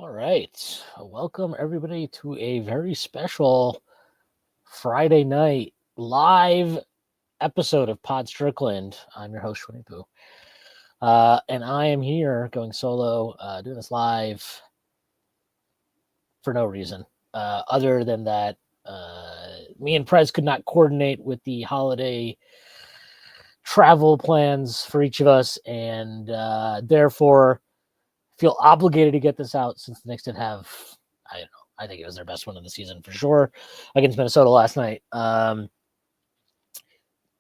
All right. Welcome, everybody, to a very special Friday night live episode of Pod Strickland. I'm your host, Winnie Pooh. And I am here going solo, doing this live for no reason other than that me and Prez could not coordinate with the holiday travel plans for each of us, and therefore feel obligated to get this out since the Knicks did have, I don't know, I think it was their best win of the season for sure against Minnesota last night. The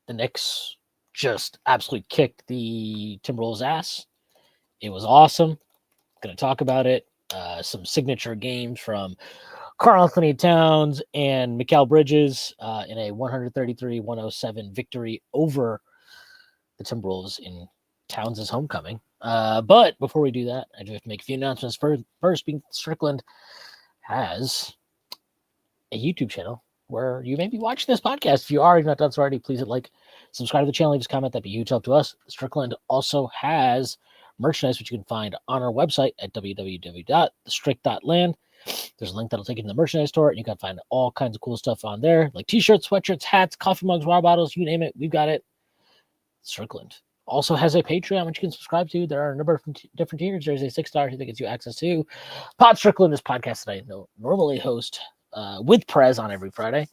Knicks just absolutely kicked the Timberwolves' ass. It was awesome. Going to talk about it. Some signature games from Karl-Anthony Towns and Mikal Bridges in a 133-107 victory over the Timberwolves in Towns' homecoming. But before we do that, I do have to make a few announcements. First, being Strickland has a YouTube channel where you may be watching this podcast. If you are, if you've not done so already, please hit like, subscribe to the channel, leave us a comment. That'd be a huge help to us. Strickland also has merchandise, which you can find on our website at www.thestrick.land. There's a link that'll take you to the merchandise store, and you can find all kinds of cool stuff on there, like t-shirts, sweatshirts, hats, coffee mugs, water bottles, you name it, we've got it. Strickland also has a Patreon, which you can subscribe to. There are a number of different tiers. There's a $6 that gets you access to Pod Strickland, this podcast that I normally host with Prez on every Friday.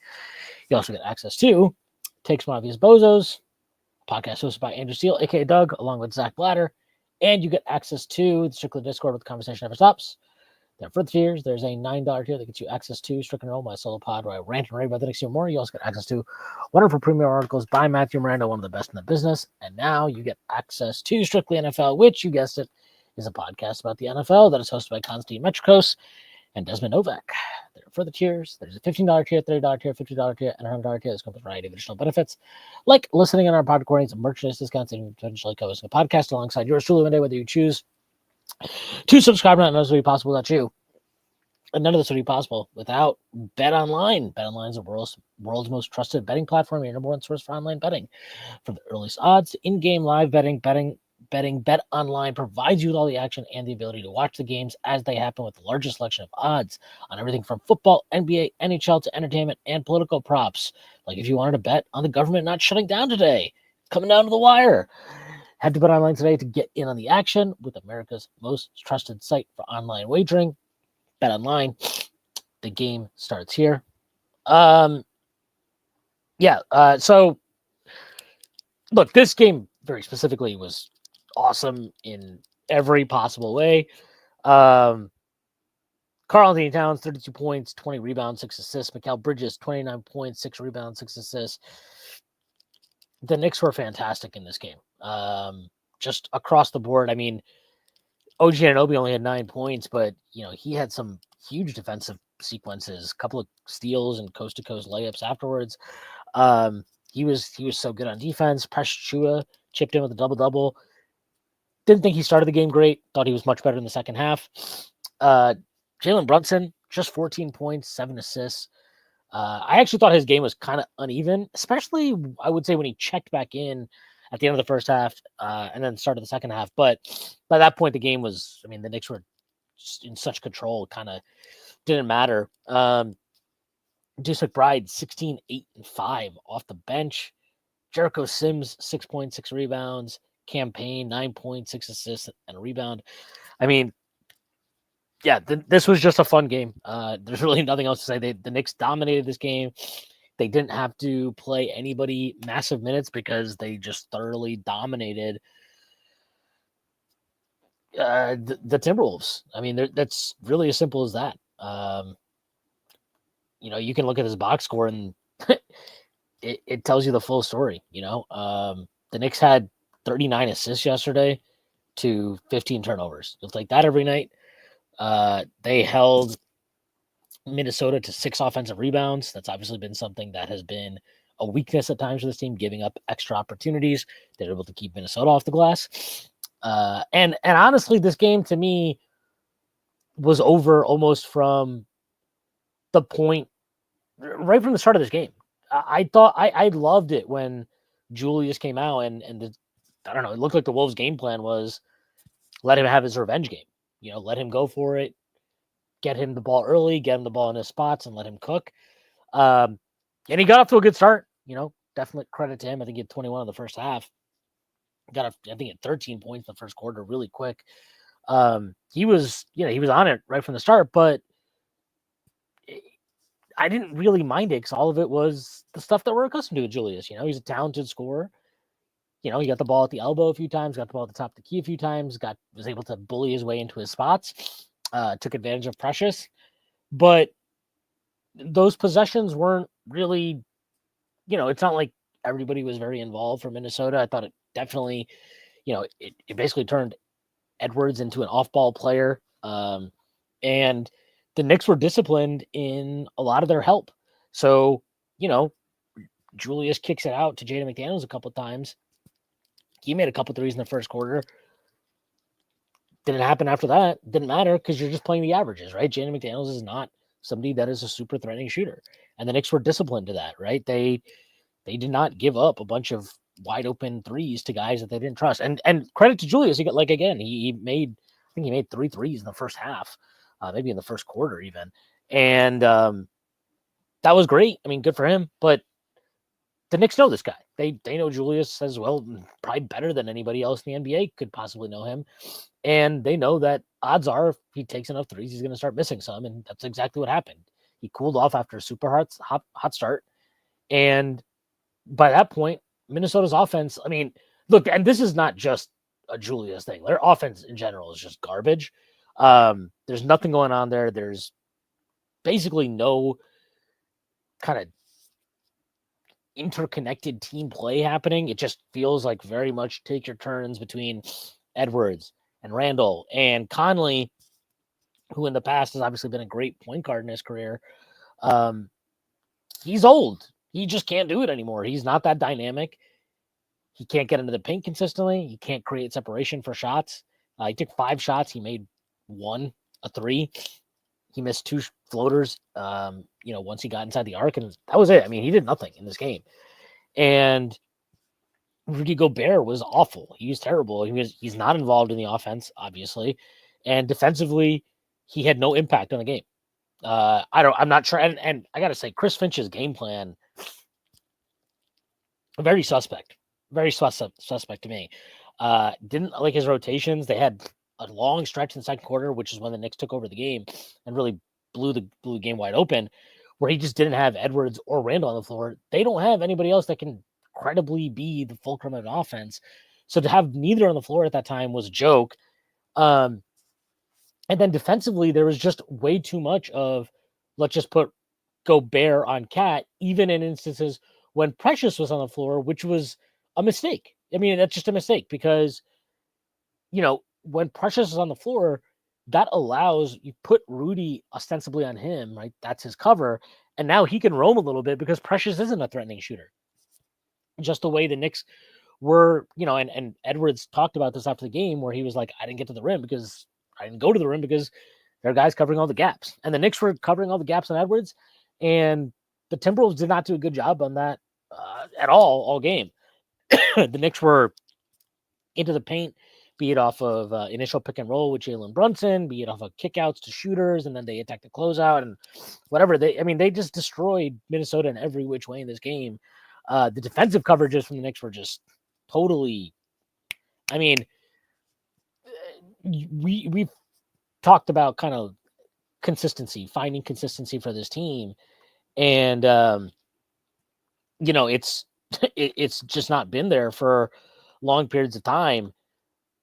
You also get access to Take Some Obvious Bozos, podcast hosted by Andrew Steele, a.k.a. Doug, along with Zach Blatter. And you get access to the Strickland Discord where the conversation never stops. There are further tiers. There's a $9 tier that gets you access to Strickland Roll, my solo pod, where I rant and rave about the Knicks even more. You also get access to wonderful premium articles by Matthew Miranda, one of the best in the business. And now you get access to Strictly NFL, which, you guessed it, is a podcast about the NFL that is hosted by Konstantin Metrikos and Desmond Novak. There are further tiers. There's a $15 tier, $30 tier, $50 tier, and $100 tier. There's a variety of additional benefits, like listening on our pod recordings, merchandise discounts, and potentially co-hosting a podcast alongside yours truly one day, whether you choose to subscribe. None of this would be possible without you. And none of this would be possible without BetOnline. BetOnline is the world's most trusted betting platform, your number one source for online betting. From the earliest odds to in-game live betting, BetOnline provides you with all the action and the ability to watch the games as they happen with the largest selection of odds on everything from football, NBA, NHL to entertainment and political props. Like if you wanted to bet on the government not shutting down today, coming down to the wire. Head to BetOnline today to get in on the action with America's most trusted site for online wagering. BetOnline. The game starts here. So look, this game very specifically was awesome in every possible way. Karl-Anthony Towns, 32 points, 20 rebounds, 6 assists. Mikal Bridges, 29 points, 6 rebounds, 6 assists. The Knicks were fantastic in this game. Just across the board. I mean, OG Anunoby only had 9 points, but he had some huge defensive sequences, a couple of steals and coast-to-coast layups afterwards. He was so good on defense. Precious Achiuwa chipped in with a double-double. Didn't think he started the game great. Thought he was much better in the second half. Jalen Brunson, just 14 points, 7 assists. I actually thought his game was kind of uneven, especially, I would say, when he checked back in at the end of the first half and then started the second half. But by that point, the game was, the Knicks were just in such control, it kind of didn't matter. Deuce McBride, 16, 8, and 5 off the bench. Jericho Sims, 6 points, 6 rebounds. Campaign, 9 points, 6 assists, and a rebound. This was just a fun game. There's really nothing else to say. The Knicks dominated this game. They didn't have to play anybody massive minutes because they just thoroughly dominated the Timberwolves. That's really as simple as that. You can look at this box score and it tells you the full story. The Knicks had 39 assists yesterday to 15 turnovers. It's like that every night. They held Minnesota to 6 offensive rebounds. That's obviously been something that has been a weakness at times for this team, giving up extra opportunities. They're able to keep Minnesota off the glass. And honestly, this game to me was over almost from the point, right from the start of this game. I thought I loved it when Julius came out and it looked like the Wolves' game plan was let him have his revenge game. Let him go for it. get him the ball early, get him the ball in his spots, and let him cook. And he got off to a good start. Definitely credit to him. I think he had 21 in the first half. I think he had 13 points in the first quarter, really quick. He was on it right from the start, but I didn't really mind it because all of it was the stuff that we're accustomed to with Julius. He's a talented scorer. He got the ball at the elbow a few times, got the ball at the top of the key a few times, was able to bully his way into his spots, took advantage of Precious. But those possessions weren't really, it's not like everybody was very involved for Minnesota. I thought it definitely, it basically turned Edwards into an off-ball player. And the Knicks were disciplined in a lot of their help. So, Julius kicks it out to Jaden McDaniels a couple of times. He made a couple threes in the first quarter. Didn't happen after that. Didn't matter because you're just playing the averages, right? Jaden McDaniels is not somebody that is a super threatening shooter. And the Knicks were disciplined to that, right? They did not give up a bunch of wide open threes to guys that they didn't trust. And credit to Julius. He made 3 threes in the first half, maybe in the first quarter even. And that was great. I mean, good for him. But the Knicks know this guy. They know Julius as well, probably better than anybody else in the NBA could possibly know him. And they know that odds are if he takes enough threes, he's going to start missing some. And that's exactly what happened. He cooled off after a super hot start. And by that point, Minnesota's offense, I mean, look, and this is not just a Julius thing. Their offense in general is just garbage. There's nothing going on there. There's basically no kind of interconnected team play happening. It just feels like very much take your turns between Edwards and Randle and Conley, who in the past has obviously been a great point guard in his career. He's old. He just can't do it anymore. He's not that dynamic. He can't get into the paint consistently. He can't create separation for shots. He took 5 shots. He made 1, a 3. He missed 2 floaters, once he got inside the arc, and that was it. I mean, he did nothing in this game. And Rudy Gobert was awful. He was terrible. He's not involved in the offense, obviously. And defensively, he had no impact on the game. I'm not sure. And I got to say, Chris Finch's game plan, very suspect to me. Didn't like his rotations. They had a long stretch in the second quarter, which is when the Knicks took over the game and really blew the game wide open, where he just didn't have Edwards or Randle on the floor. They don't have anybody else that can credibly be the fulcrum of an offense. So to have neither on the floor at that time was a joke. And then defensively, there was just way too much of, let's just put Gobert on Cat, even in instances when Precious was on the floor, which was a mistake. I mean, that's just a mistake because, when Precious is on the floor, that allows you put Rudy ostensibly on him, right? That's his cover. And now he can roam a little bit because Precious isn't a threatening shooter. Just the way the Knicks were, and Edwards talked about this after the game where he was like, I didn't get to the rim because I didn't go to the rim because there are guys covering all the gaps. And the Knicks were covering all the gaps on Edwards. And the Timberwolves did not do a good job on that at all game. The Knicks were into the paint, be it off of initial pick and roll with Jalen Brunson, be it off of kickouts to shooters, and then they attacked the closeout and whatever. They just destroyed Minnesota in every which way in this game. The defensive coverages from the Knicks were just totally, I mean, we've talked about kind of consistency, finding consistency for this team. And, it's just not been there for long periods of time.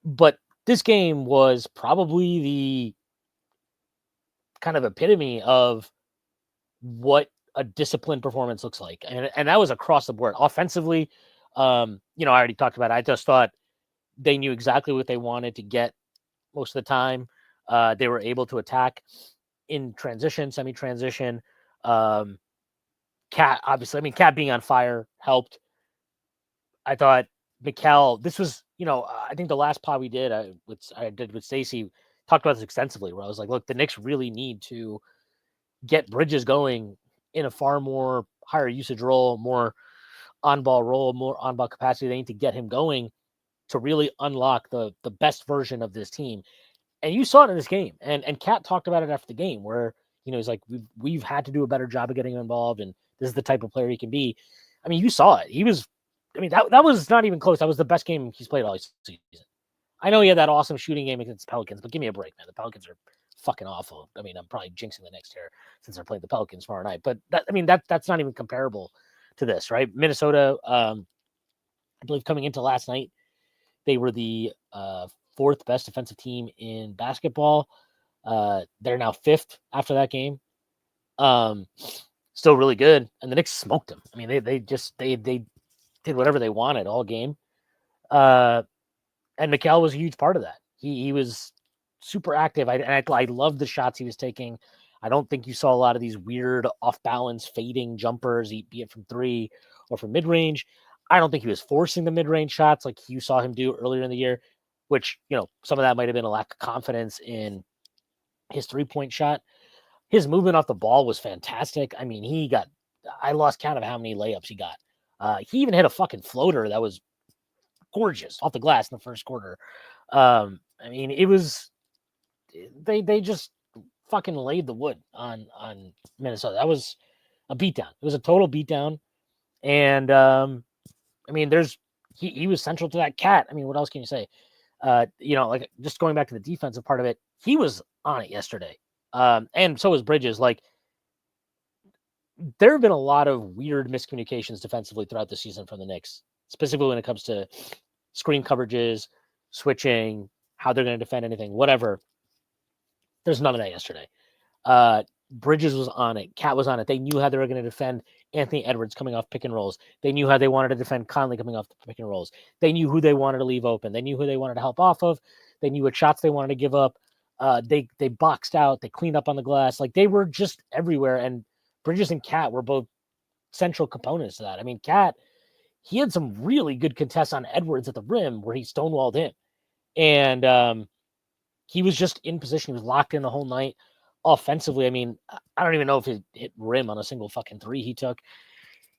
But this game was probably the kind of epitome of what a disciplined performance looks like. And that was across the board. Offensively, I already talked about it. I just thought they knew exactly what they wanted to get most of the time. They were able to attack in transition, semi-transition. Cat, obviously, Cat being on fire helped. I thought Mikal, this was, I think the last pod we did, I did with Stacey, talked about this extensively, where I was like, look, the Knicks really need to get Bridges going in a far more higher usage role, more on-ball role, more on-ball capacity. They need to get him going to really unlock the best version of this team. And you saw it in this game. And Kat talked about it after the game where, he's like, we've had to do a better job of getting him involved, and this is the type of player he can be. I mean, you saw it. He was, that was not even close. That was the best game he's played all season. I know he had that awesome shooting game against the Pelicans, but give me a break, man. The Pelicans are fucking awful. I mean, I'm probably jinxing the Knicks here since they're playing the Pelicans tomorrow night. But that's not even comparable to this, right? Minnesota, I believe coming into last night, they were the fourth best defensive team in basketball. They're now fifth after that game. Still really good. And the Knicks smoked them. I mean, they did whatever they wanted all game. And Mikal was a huge part of that. He was super active. I loved the shots he was taking. I don't think you saw a lot of these weird off-balance fading jumpers, be it from three or from mid-range. I don't think he was forcing the mid-range shots like you saw him do earlier in the year, which, some of that might have been a lack of confidence in his three-point shot. His movement off the ball was fantastic. I mean, I lost count of how many layups he got. He even hit a fucking floater that was gorgeous off the glass in the first quarter. I mean, it was, they just fucking laid the wood on Minnesota. That was a beatdown. It was a total beatdown. And, I mean, he was central to that Cat. I mean, what else can you say? Like just going back to the defensive part of it, he was on it yesterday. And so was Bridges. Like, there have been a lot of weird miscommunications defensively throughout the season from the Knicks, specifically when it comes to screen coverages, switching, how they're going to defend anything, whatever. There's none of that yesterday. Bridges was on it. Cat was on it. They knew how they were going to defend Anthony Edwards coming off pick and rolls. They knew how they wanted to defend Conley coming off the pick and rolls. They knew who they wanted to leave open. They knew who they wanted to help off of. They knew what shots they wanted to give up. They boxed out. They cleaned up on the glass. Like, they were just everywhere. And Bridges and Cat were both central components to that. I mean, Cat, he had some really good contests on Edwards at the rim where he stonewalled him. And he was just in position. He was locked in the whole night. Offensively, I mean, I don't even know if he hit rim on a single fucking three he took.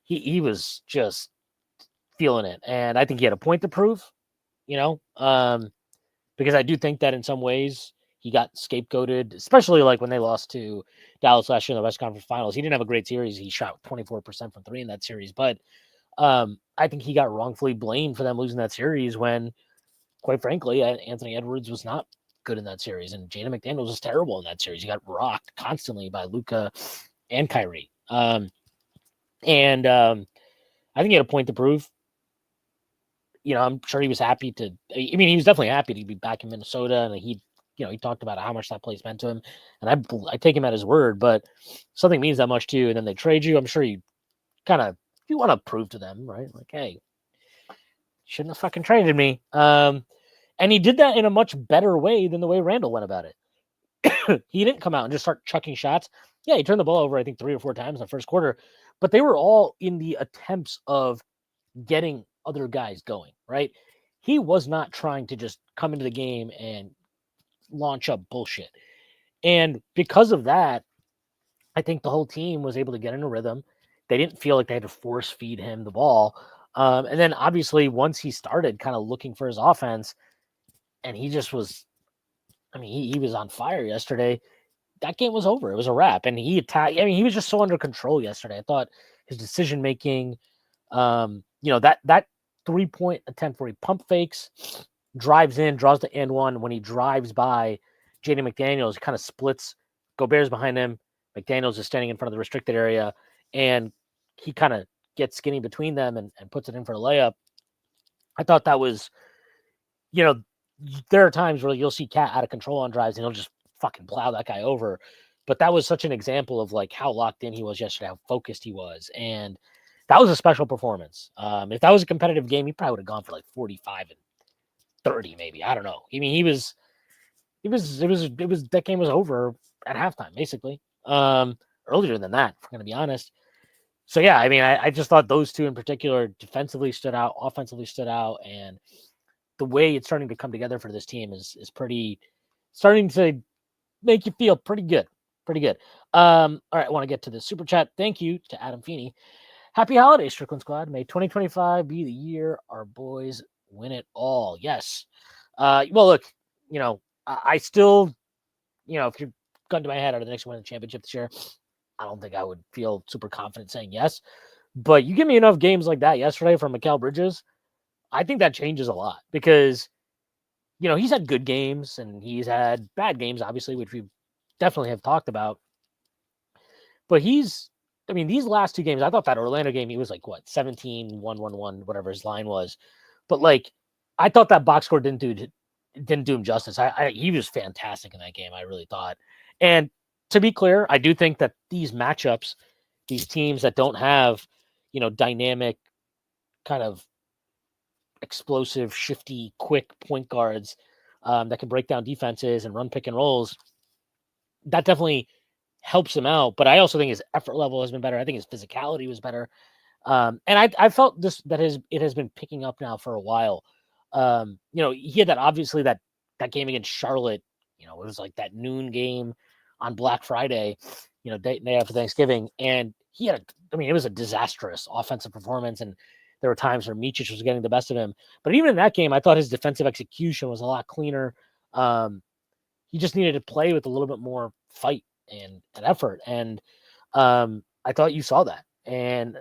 He was just feeling it. And I think he had a point to prove, because I do think that in some ways he got scapegoated, especially like when they lost to Dallas last year in the West Conference Finals. He didn't have a great series. He shot 24% from three in that series. But I think he got wrongfully blamed for them losing that series when, quite frankly, Anthony Edwards was not good in that series, and Jaden McDaniels was terrible in that series. He got rocked constantly by Luka and Kyrie. I think he had a point to prove. I'm sure he was happy to. I mean, he was definitely happy to be back in Minnesota, and he talked about how much that place meant to him, and I take him at his word. But something means that much to you, and then they trade you. I'm sure you want to prove to them, right? Like, hey, shouldn't have fucking traded me. And he did that in a much better way than the way Randle went about it. He didn't come out and just start chucking shots. Yeah, he turned the ball over, I think, 3 or 4 times in the first quarter, but they were all in the attempts of getting other guys going, right? He was not trying to just come into the game and launch up bullshit. And because of that, I think the whole team was able to get in a rhythm. They didn't feel like they had to force feed him the ball. And then obviously once he started kind of looking for his offense, and he just was, I mean, he was on fire yesterday. That game was over. It was a wrap. And he attacked. I mean, he was just so under control yesterday. I thought his decision making, that 3-point attempt where he pump fakes, drives in, draws the and one. When he drives by Jaden McDaniels, he kind of splits. Gobert's behind him. McDaniels is standing in front of the restricted area, and he kind of gets skinny between them and puts it in for a layup. I thought that was, there are times where you'll see Cat out of control on drives and he'll just fucking plow that guy over. But that was such an example of like how locked in he was yesterday, how focused he was. And that was a special performance. If that was a competitive game, he probably would have gone for like 45 and 30, maybe. I don't know. I mean, that game was over at halftime, basically. Earlier than that, if we're going to be honest. So yeah, I mean, I just thought those two in particular defensively stood out, offensively stood out, and the way it's starting to come together for this team is starting to make you feel pretty good. Pretty good. All right, I want to get to the super chat. Thank you to Adam Feeney. Happy holidays, Strickland Squad. May 2025 be the year our boys win it all. Yes. Well, look, I still, if you're gun to my head, are the Knicks winning the championship this year? I don't think I would feel super confident saying yes. But you give me enough games like that yesterday from Mikal Bridges, I think that changes a lot because, he's had good games and he's had bad games, obviously, which we definitely have talked about. But these last two games, I thought that Orlando game, he was like, 17, 1-1-1, whatever his line was. But I thought that box score didn't do him justice. He was fantastic in that game, I really thought. And to be clear, I do think that these matchups, these teams that don't have, dynamic kind of explosive, shifty, quick point guards that can break down defenses and run pick and rolls, that definitely helps him out. But I also think his effort level has been better. I think his physicality was better. And I felt it has been picking up now for a while. He had that game against Charlotte. It was like that noon game on Black Friday, day after Thanksgiving. And it was a disastrous offensive performance. And there were times where Micic was getting the best of him. But even in that game, I thought his defensive execution was a lot cleaner. He just needed to play with a little bit more fight and effort. And I thought you saw that. And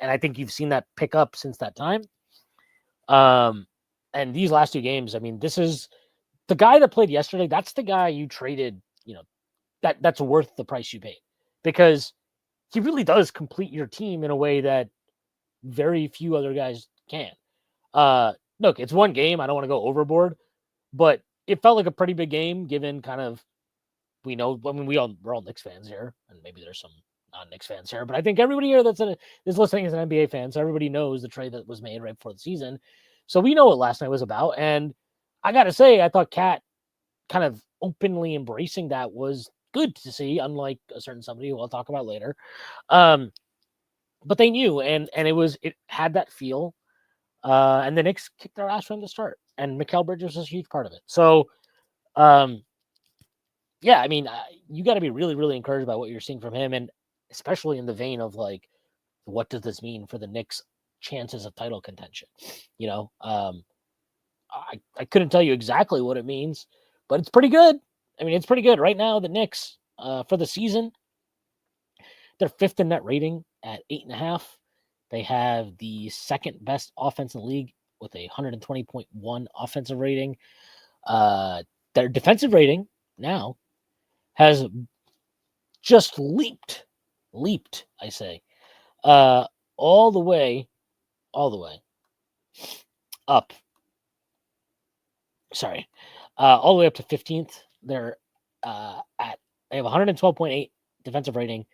I think you've seen that pick up since that time. And these last two games, this is the guy that played yesterday. That's the guy you traded, that's worth the price you paid, because he really does complete your team in a way that very few other guys can. Look, it's one game. I don't want to go overboard, but it felt like a pretty big game given kind of, we're all Knicks fans here, and maybe there's some non-Knicks fans here, but I think everybody here is listening is an NBA fan, so everybody knows the trade that was made right before the season. So we know what last night was about, and I got to say, I thought Cat kind of openly embracing that was good to see, unlike a certain somebody who I'll talk about later. But they knew, and it had that feel, and the Knicks kicked their ass from the start, and Mikal Bridges was a huge part of it. So, yeah, you got to be really, really encouraged by what you're seeing from him, and especially in the vein of what does this mean for the Knicks' chances of title contention? I couldn't tell you exactly what it means, but it's pretty good. It's pretty good right now. The Knicks, for the season, they're fifth in net rating at 8.5. They have the second best offense in the league with a 120.1 offensive rating. Their defensive rating now has just leaped, I say, all the way up. Sorry, all the way up to 15th. They're they have 112.8 defensive rating.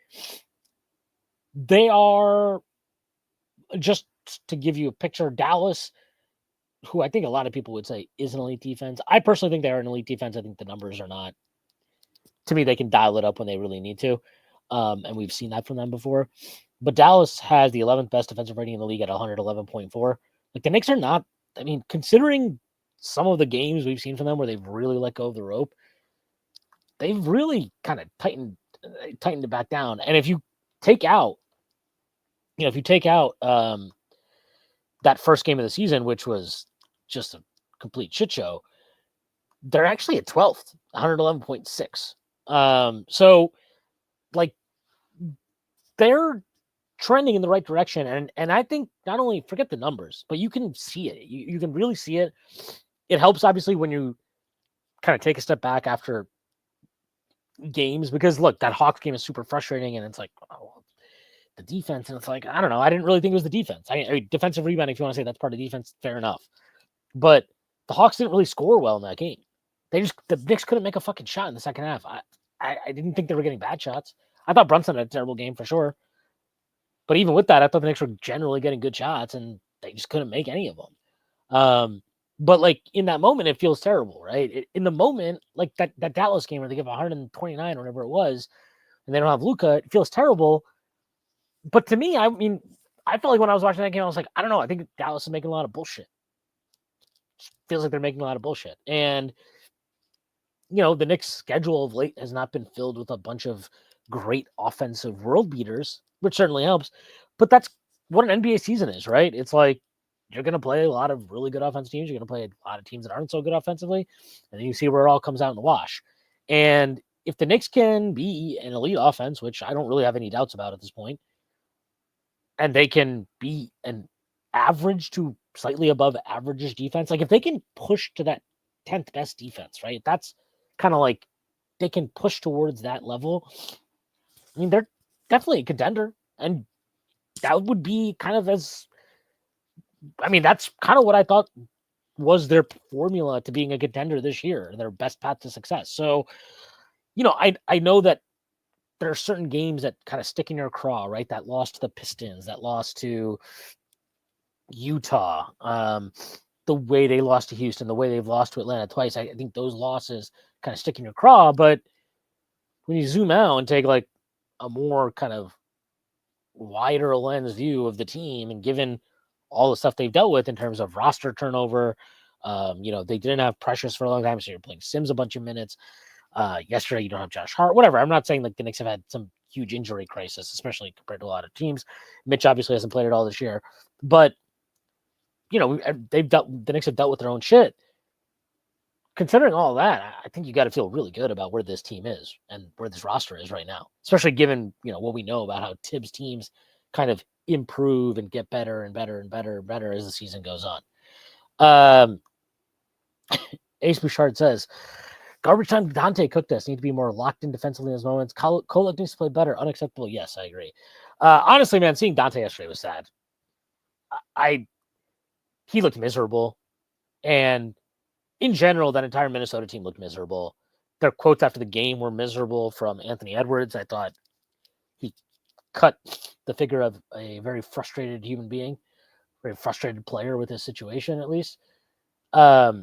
They are, just to give you a picture, Dallas, who I think a lot of people would say is an elite defense. I personally think they are an elite defense. I think the numbers are not. To me, they can dial it up when they really need to. And we've seen that from them before. But Dallas has the 11th best defensive rating in the league at 111.4. The Knicks are not, considering some of the games we've seen from them where they've really let go of the rope, they've really kind of tightened it back down. And if you take out, that first game of the season, which was just a complete shit show, they're actually at 12th, 111.6. So they're trending in the right direction. And I think not only forget the numbers, but you can see it. You can really see it. It helps, obviously, when you kind of take a step back after games, because look, that Hawks game is super frustrating, and it's the defense, and it's I don't know. I didn't really think it was the defense. Defensive rebounding, if you want to say that's part of defense, fair enough. But the Hawks didn't really score well in that game. The Knicks couldn't make a fucking shot in the second half. I didn't think they were getting bad shots. I thought Brunson had a terrible game for sure. But even with that, I thought the Knicks were generally getting good shots, and they just couldn't make any of them. But in that moment, it feels terrible, right? In the moment, that Dallas game where they give 129 or whatever it was, and they don't have Luka, it feels terrible. But to me, I felt like when I was watching that game, I was I don't know. I think Dallas is making a lot of bullshit. It feels like they're making a lot of bullshit. And, the Knicks' schedule of late has not been filled with a bunch of great offensive world beaters, which certainly helps. But that's what an NBA season is, right? It's you're going to play a lot of really good offensive teams. You're going to play a lot of teams that aren't so good offensively. And then you see where it all comes out in the wash. And if the Knicks can be an elite offense, which I don't really have any doubts about at this point, and they can be an average to slightly above average defense, like if they can push to that 10th best defense, right? That's kind of like they can push towards that level. I mean, they're definitely a contender. And that would be kind of that's kind of what I thought was their formula to being a contender this year, their best path to success. So, I know that there are certain games that kind of stick in your craw, right? That loss to the Pistons, that loss to Utah, the way they lost to Houston, the way they've lost to Atlanta twice. I think those losses kind of stick in your craw. But when you zoom out and take like a more kind of wider lens view of the team, and given all the stuff they've dealt with in terms of roster turnover, they didn't have Precious for a long time, so you're playing Sims a bunch of minutes. Yesterday, you don't have Josh Hart, whatever. I'm not saying like the Knicks have had some huge injury crisis, especially compared to a lot of teams. Mitch obviously hasn't played at all this year, but the Knicks have dealt with their own shit. Considering all that, I think you got to feel really good about where this team is and where this roster is right now, especially given what we know about how Tibbs teams kind of improve and get better and better and better and better as the season goes on. Ace Bouchard says, garbage time Dante cooked us. Need to be more locked in defensively in his moments. Kolek needs to play better. Unacceptable. Yes, I agree. Honestly, man, seeing Dante yesterday was sad. He looked miserable. And in general, that entire Minnesota team looked miserable. Their quotes after the game were miserable from Anthony Edwards. I thought he cut the figure of a very frustrated human being, very frustrated player with his situation, at least. I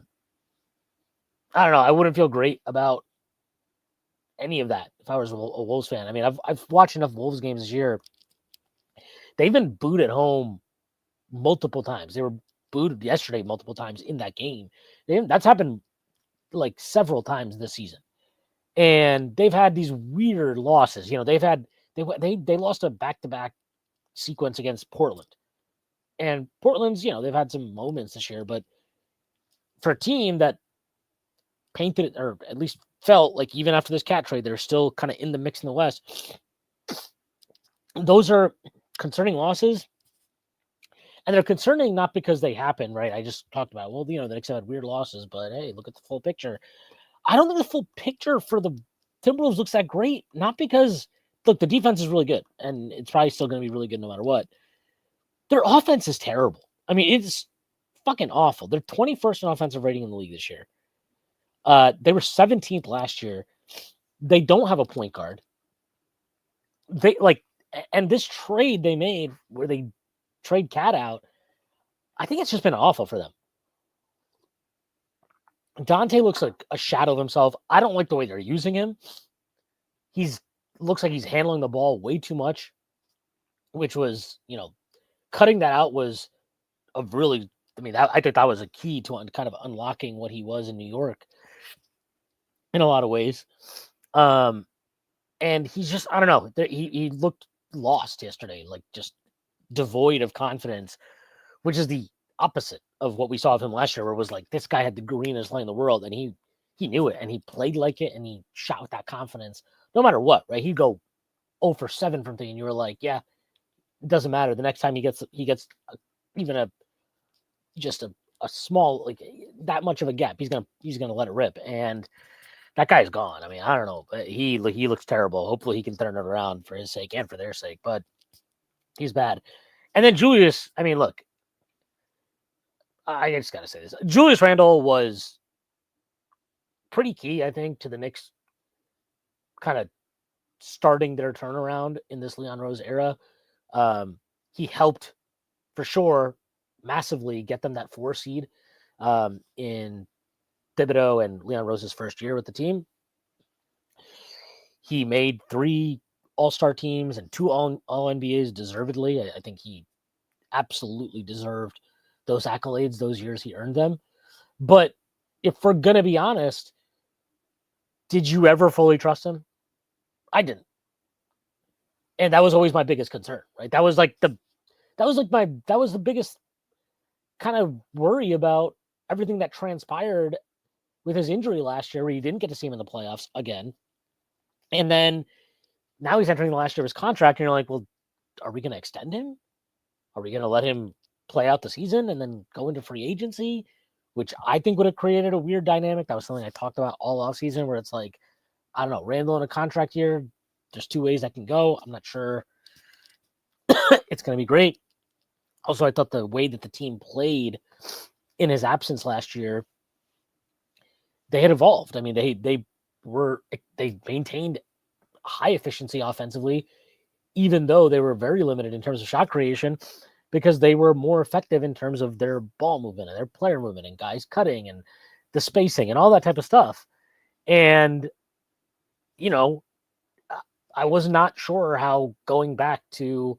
don't know. I wouldn't feel great about any of that if I was a Wolves fan. I mean, I've watched enough Wolves games this year. They've been booed at home multiple times. They were booed yesterday multiple times in that game. That's happened like several times this season. And they've had these weird losses. They lost a back-to-back sequence against Portland. And Portland's, they've had some moments this year, but for a team that painted it, or at least felt like even after this cat trade, they're still kind of in the mix in the West. Those are concerning losses. And they're concerning not because they happen, right? I just talked about, the Knicks have had weird losses, but hey, look at the full picture. I don't think the full picture for the Timberwolves looks that great. Not because, look, the defense is really good, and it's probably still going to be really good no matter what. Their offense is terrible. I mean, it's fucking awful. They're 21st in offensive rating in the league this year. They were 17th last year. They don't have a point guard. And this trade they made where they trade Cat out, I think it's just been awful for them. Dante looks like a shadow of himself. I don't like the way they're using him. Looks like he's handling the ball way too much, which was, cutting that out was a really, I think that was a key to kind of unlocking what he was in New York in a lot of ways. And he's just, I don't know, he looked lost yesterday, like just devoid of confidence, which is the opposite of what we saw of him last year, where it was like this guy had the greenest line in the world, and he knew it, and he played like it, and he shot with that confidence no matter what, right? He'd go 0 for 7 from 3, and you were like, yeah, it doesn't matter. The next time he gets even a small, like that much of a gap, he's gonna let it rip, and that guy's gone. I mean, I don't know, but he looks terrible. Hopefully he can turn it around for his sake and for their sake, but he's bad. And then Julius, I mean, look, I just got to say this. Julius Randle was pretty key, I think, to the Knicks kind of starting their turnaround in this Leon Rose era. He helped, for sure, massively get them that 4 seed in Thibodeau and Leon Rose's first year with the team. He made 3 All-Star teams and 2 All-NBAs deservedly. I think he absolutely deserved those accolades those years he earned them. But if we're going to be honest, did you ever fully trust him? I didn't. And that was always my biggest concern, right? That was the biggest kind of worry about everything that transpired with his injury last year, where you didn't get to see him in the playoffs again. And then now he's entering the last year of his contract, and you're like, well, are we going to extend him? Are we going to let him play out the season and then go into free agency, which I think would have created a weird dynamic? That was something I talked about all offseason, where it's like, I don't know, Randle in a contract year, there's two ways that can go. I'm not sure it's going to be great. Also, I thought the way that the team played in his absence last year, they had evolved. I mean, they maintained high efficiency offensively, even though they were very limited in terms of shot creation, because they were more effective in terms of their ball movement and their player movement and guys cutting and the spacing and all that type of stuff. And, you know, I was not sure how going back to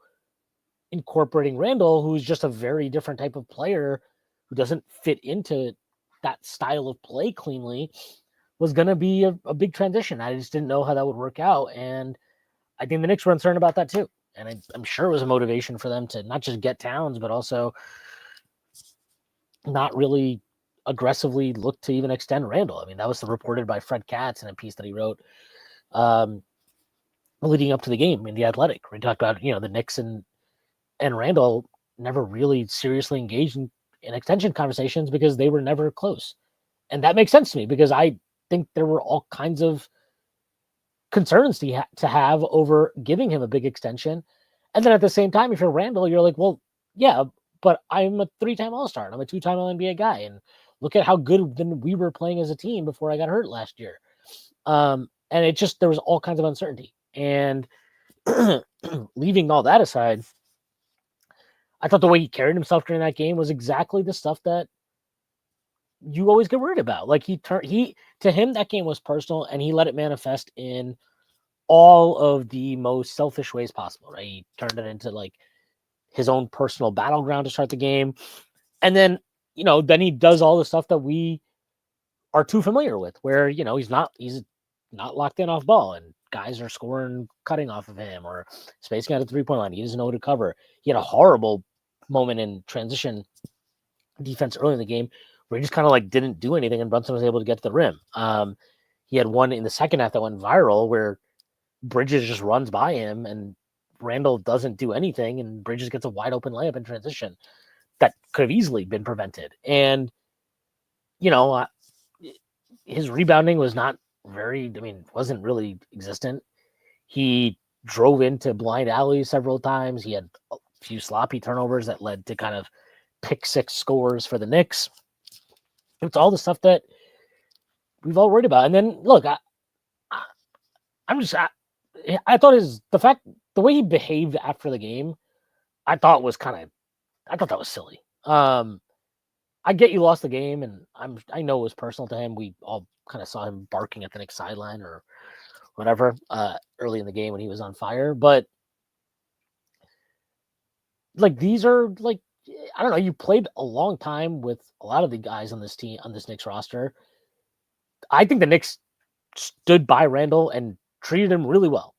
incorporating Randle, who's just a very different type of player who doesn't fit into that style of play cleanly, was going to be a big transition. I just didn't know how that would work out. And I think the Knicks were uncertain about that too. And I'm sure it was a motivation for them to not just get Towns, but also not really aggressively look to even extend Randle. I mean, that was reported by Fred Katz in a piece that he wrote leading up to the game in The Athletic, where he talked about, the Knicks and Randle never really seriously engaged in extension conversations because they were never close. And that makes sense to me, because I think there were all kinds of concerns to have over giving him a big extension. And then at the same time, if you're Randle, you're like, well, yeah, but I'm a 3-time All-Star and I'm a 2-time All-NBA guy. And look at how good then we were playing as a team before I got hurt last year. And it just, there was all kinds of uncertainty. And leaving all that aside, I thought the way he carried himself during that game was exactly the stuff that you always get worried about. Like to him, that game was personal, and he let it manifest in all of the most selfish ways possible, right? He turned it into like his own personal battleground to start the game. And then, then he does all the stuff that we are too familiar with, where, he's not locked in off ball and guys are scoring, cutting off of him or spacing out of the 3-point line. He doesn't know who to cover. He had a horrible moment in transition defense early in the game where he just kind of like didn't do anything, and Brunson was able to get to the rim. He had one in the second half that went viral where Bridges just runs by him and Randle doesn't do anything, and Bridges gets a wide open layup in transition that could have easily been prevented. And, his rebounding was not wasn't really existent. He drove into blind alleys several times. He had a few sloppy turnovers that led to kind of pick six scores for the Knicks. It's all the stuff that we've all worried about. And then look, I thought the way he behaved after the game, I thought that was silly. I get you lost the game, and I know it was personal to him. We all kind of saw him barking at the Knicks sideline or whatever early in the game when he was on fire. But like, these are like, I don't know, you played a long time with a lot of the guys on this team, on this Knicks roster. I think the Knicks stood by Randle and treated him really well.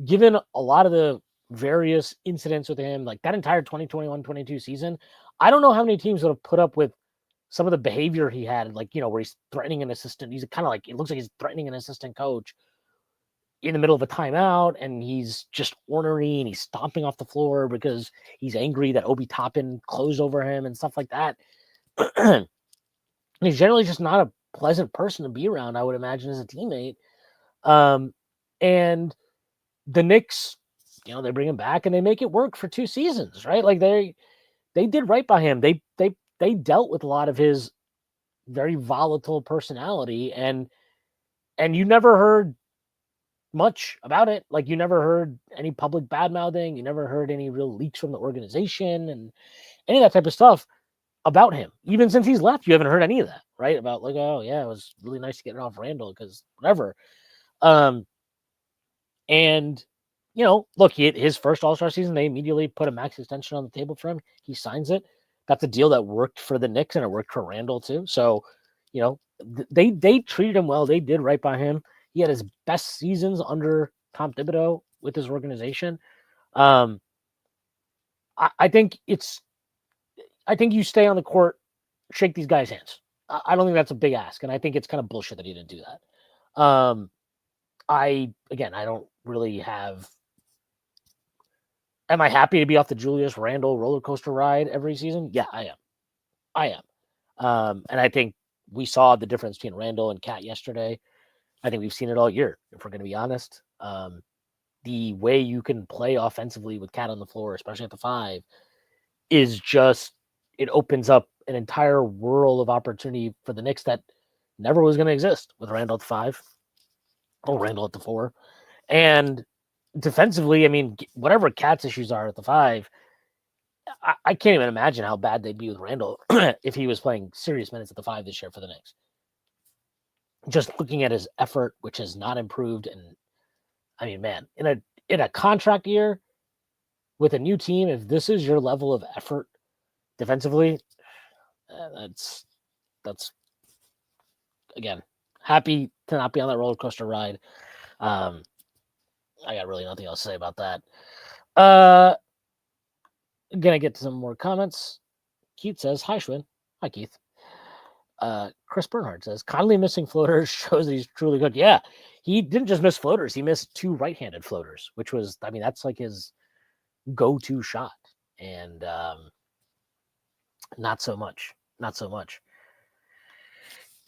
Given a lot of the various incidents with him, like that entire 2021-22 season, I don't know how many teams would have put up with some of the behavior he had, like, where he's threatening an assistant. He's kind of like, it looks like he's threatening an assistant coach in the middle of a timeout, and he's just ornery and he's stomping off the floor because he's angry that Obi Toppin closed over him and stuff like that. And he's generally just not a pleasant person to be around, I would imagine, as a teammate. And the Knicks, they bring him back and they make it work for 2 seasons, right? Like they did right by him. They dealt with a lot of his very volatile personality, and you never heard much about it. Like, you never heard any public bad mouthing. You never heard any real leaks from the organization and any of that type of stuff about him. Even since he's left, you haven't heard any of that, right? About like, oh yeah, it was really nice to get it off Randle because whatever. And look, his first All-Star season, they immediately put a max extension on the table for him. He signs it. That's a deal that worked for the Knicks, and it worked for Randle too. So, they treated him well. They did right by him. He had his best seasons under Tom Thibodeau with his organization. I think I think you stay on the court, shake these guys' hands. I don't think that's a big ask, and I think it's kind of bullshit that he didn't do that. I don't really have. Am I happy to be off the Julius Randle roller coaster ride every season? Yeah, I am. And I think we saw the difference between Randle and Cat yesterday. I think we've seen it all year, if we're going to be honest. The way you can play offensively with Cat on the floor, especially at the 5, is just, it opens up an entire world of opportunity for the Knicks that never was going to exist with Randle at the 5 or Randle at the 4. And defensively, I mean, whatever Cat's issues are at the 5, I can't even imagine how bad they'd be with Randle if he was playing serious minutes at the 5 this year for the Knicks. Just looking at his effort, which has not improved, and I mean, man, in a contract year with a new team, if this is your level of effort defensively, that's again, happy to not be on that roller coaster ride. I got really nothing else to say about that. Gonna get to some more comments. Keith says, "Hi, Schwinn." Hi, Keith. Chris Bernhardt says, "Conley missing floaters shows that he's truly good." Yeah, he didn't just miss floaters; he missed 2 right-handed floaters, which was, I mean, that's like his go-to shot, and not so much.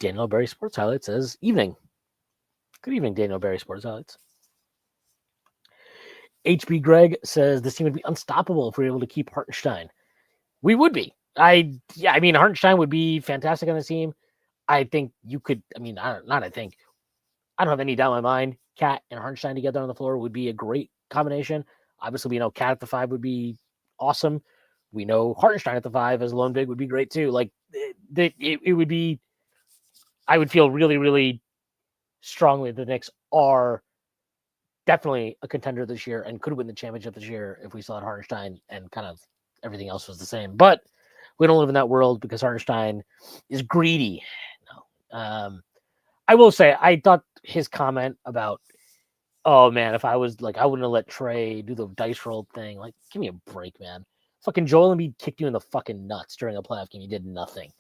Daniel Berry Sports Highlights says, "Evening." Good evening, Daniel Berry Sports Highlights. HB Greg says, "This team would be unstoppable if we were able to keep Hartenstein." We would be. I mean, Hartenstein would be fantastic on the team. I think you could, I mean, I don't have any doubt in my mind. Cat and Hartenstein together on the floor would be a great combination. Obviously, we know Cat at the 5 would be awesome. We know Hartenstein at the 5 as a lone big would be great too. Like, it would be, I would feel really, really strongly the Knicks are definitely a contender this year and could win the championship this year if we still had Hartenstein and kind of everything else was the same. But we don't live in that world because Hartenstein is greedy. No. I will say, I thought his comment about, oh man, if I was like, I wouldn't have let Trey do the dice roll thing. Like, give me a break, man. Fucking Joel Embiid kicked you in the fucking nuts during a playoff game. You did nothing.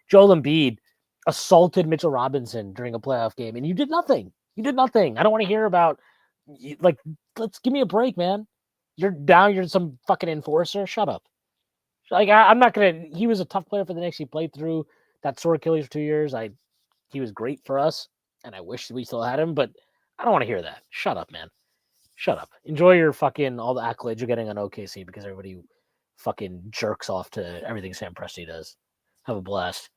Joel Embiid assaulted Mitchell Robinson during a playoff game, and you did nothing. I don't want to hear about, like, let's give me a break, man. You're some fucking enforcer. Shut up. Like, I'm not gonna. He was a tough player for the Knicks. He played through that sore Achilles for 2 years. He was great for us, and I wish we still had him. But I don't want to hear that. Shut up, man. Shut up. Enjoy your fucking all the accolades you're getting on OKC because everybody fucking jerks off to everything Sam Presti does. Have a blast.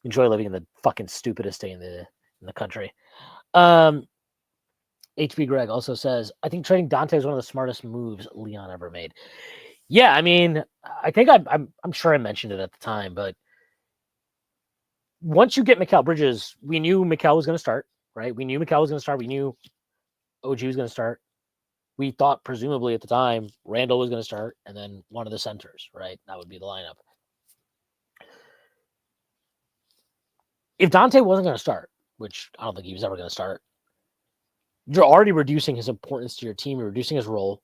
Enjoy living in the fucking stupidest state in the country. HB Greg also says, "I think trading Dante is one of the smartest moves Leon ever made." Yeah, I mean, I think I'm sure I mentioned it at the time, but once you get Mikal Bridges, we knew Mikal was going to start, right? We knew Mikal was going to start. We knew OG was going to start. We thought presumably at the time Randle was going to start, and then one of the centers, right? That would be the lineup. If Dante wasn't going to start, which I don't think he was ever going to start, you're already reducing his importance to your team. You're reducing his role.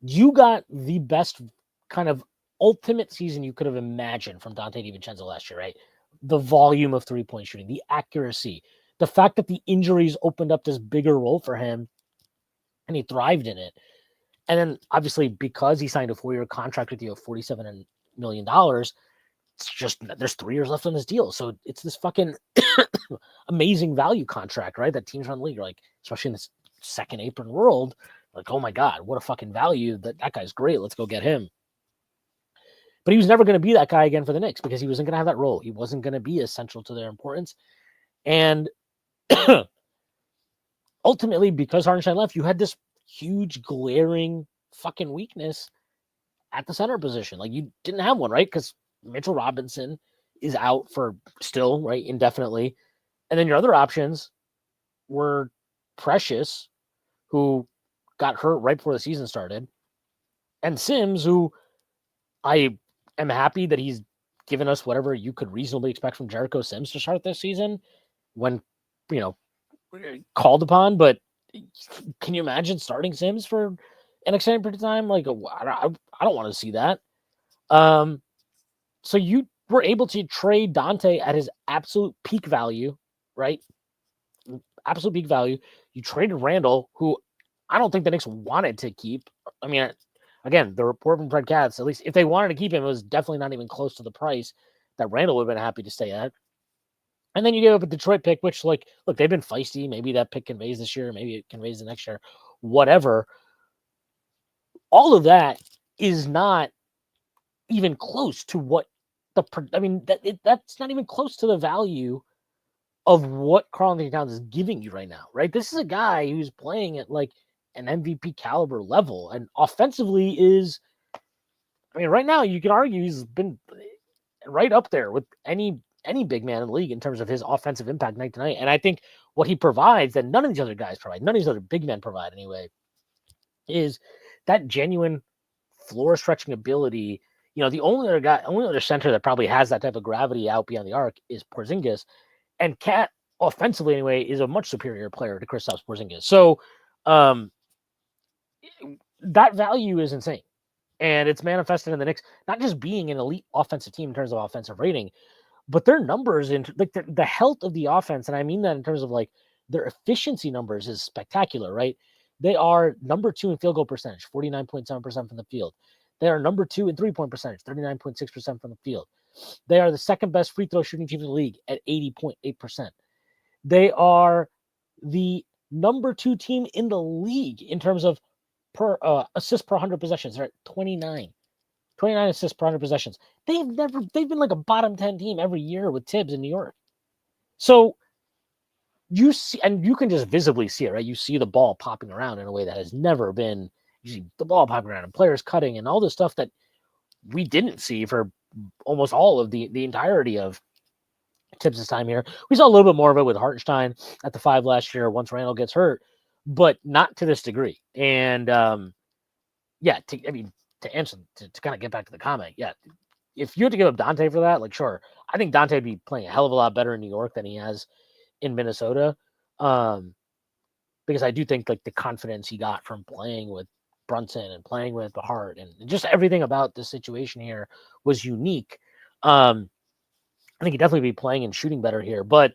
You got the best kind of ultimate season you could have imagined from Dante DiVincenzo last year, right? The volume of three-point shooting, the accuracy, the fact that the injuries opened up this bigger role for him, and he thrived in it. And then, obviously, because he signed a 4-year contract with you of $47 million, it's just, there's 3 years left on this deal. So it's this fucking amazing value contract, right? That teams around the league are like, especially in this second apron world, like, oh my God, what a fucking value. That guy's great. Let's go get him. But he was never going to be that guy again for the Knicks because he wasn't going to have that role. He wasn't going to be essential to their importance. And ultimately, because Hartenstein left, you had this huge, glaring fucking weakness at the center position. Like, you didn't have one, right? Because Mitchell Robinson is out for still, right, indefinitely. And then your other options were Precious, who got hurt right before the season started, and Sims, who I am happy that he's given us whatever you could reasonably expect from Jericho Sims to start this season when, called upon. But can you imagine starting Sims for an extended period of time. Like, I don't want to see that. So you were able to trade Dante at his absolute peak value, right? Absolute peak value. You traded Randle, who I don't think the Knicks wanted to keep. I mean, again, the report from Fred Katz, at least if they wanted to keep him, it was definitely not even close to the price that Randle would have been happy to stay at. And then you gave up a Detroit pick, which, like, look, they've been feisty. Maybe that pick conveys this year. Maybe it conveys the next year. Whatever. All of that is not even close to what that's not even close to the value of what Karl-Anthony Towns is giving you right now, right? This is a guy who's playing at like an MVP caliber level and offensively is, I mean, right now you can argue he's been right up there with any big man in the league in terms of his offensive impact night to night. And I think what he provides that none of these other guys provide, none of these other big men provide anyway, is that genuine floor stretching ability. You know, the only other center that probably has that type of gravity out beyond the arc is Porzingis, and Cat offensively anyway is a much superior player to Kristaps Porzingis. So that value is insane, and it's manifested in the Knicks not just being an elite offensive team in terms of offensive rating, but their numbers in like the health of the offense, and I mean that in terms of like their efficiency numbers is spectacular, right? They are number 2 in field goal percentage, 49.7% from the field. They are number 2 in three-point percentage, 39.6% from the field. They are the second best free throw shooting team in the league at 80.8%. They are the number 2 team in the league in terms of per assists per 100 possessions. They're at 29 assists per 100 possessions. They've been like a bottom 10 team every year with Tibbs in New York. So you see, and you can just visibly see it, right? You see the ball popping around in a way that has never been. You see the ball popping around and players cutting and all this stuff that we didn't see for almost all of the entirety of Tibbs' time here. We saw a little bit more of it with Hartenstein at the 5 last year once Randle gets hurt, but not to this degree. And yeah, to answer, to kind of get back to the comment, yeah, if you had to give up Dante for that, like, sure, I think Dante would be playing a hell of a lot better in New York than he has in Minnesota, because I do think like the confidence he got from playing with Brunson and playing with the Hart and just everything about the situation here was unique. I think he'd definitely be playing and shooting better here, but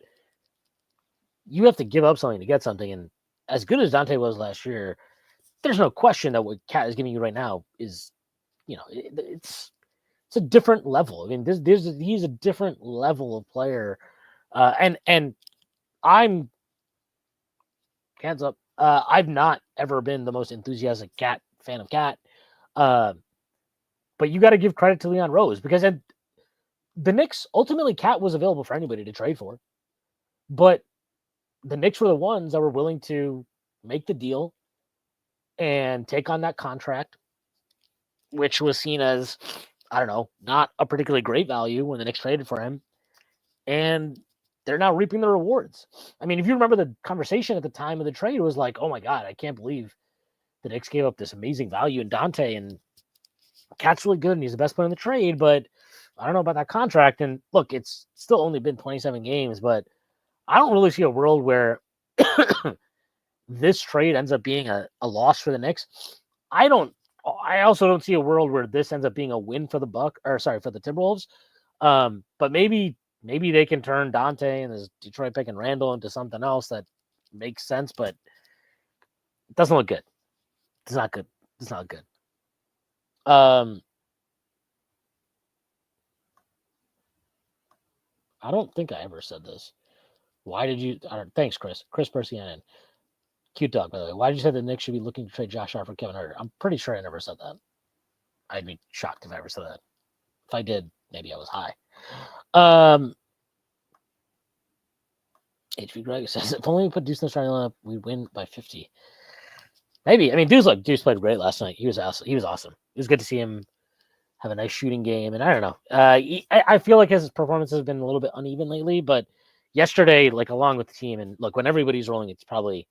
you have to give up something to get something. And as good as Dante was last year, there's no question that what Cat is giving you right now is, you know, it's a different level. I mean, he's a different level of player, and I'm hands up. I've not ever been the most enthusiastic fan of Cat, but you got to give credit to Leon Rose because the Knicks ultimately Cat was available for anybody to trade for, but the Knicks were the ones that were willing to make the deal and take on that contract, which was seen as, I don't know, not a particularly great value when the Knicks traded for him. And they're now reaping the rewards. I mean, if you remember the conversation at the time of the trade, it was like, oh my God, I can't believe the Knicks gave up this amazing value in Dante, and Cat's really good and he's the best player in the trade, but I don't know about that contract. And look, it's still only been 27 games, but I don't really see a world where this trade ends up being a loss for the Knicks. I also don't see a world where this ends up being a win for the for the Timberwolves. But maybe they can turn Dante and this Detroit pick and Randle into something else that makes sense, but it doesn't look good. It's not good. It's not good. I don't think I ever said this. Why did you? Thanks, Chris. Chris Persianen. Cute dog, by the way. Why did you say the Knicks should be looking to trade Josh Hart for Kevin Huerter? I'm pretty sure I never said that. I'd be shocked if I ever said that. If I did, maybe I was high. HB Greg says, if only we put Deuce in the starting lineup, we'd win by 50. Maybe. I mean, Deuce played great last night. He was awesome. It was good to see him have a nice shooting game. And I don't know. I feel like his performances have been a little bit uneven lately, but yesterday, like along with the team, and look, when everybody's rolling, it's kind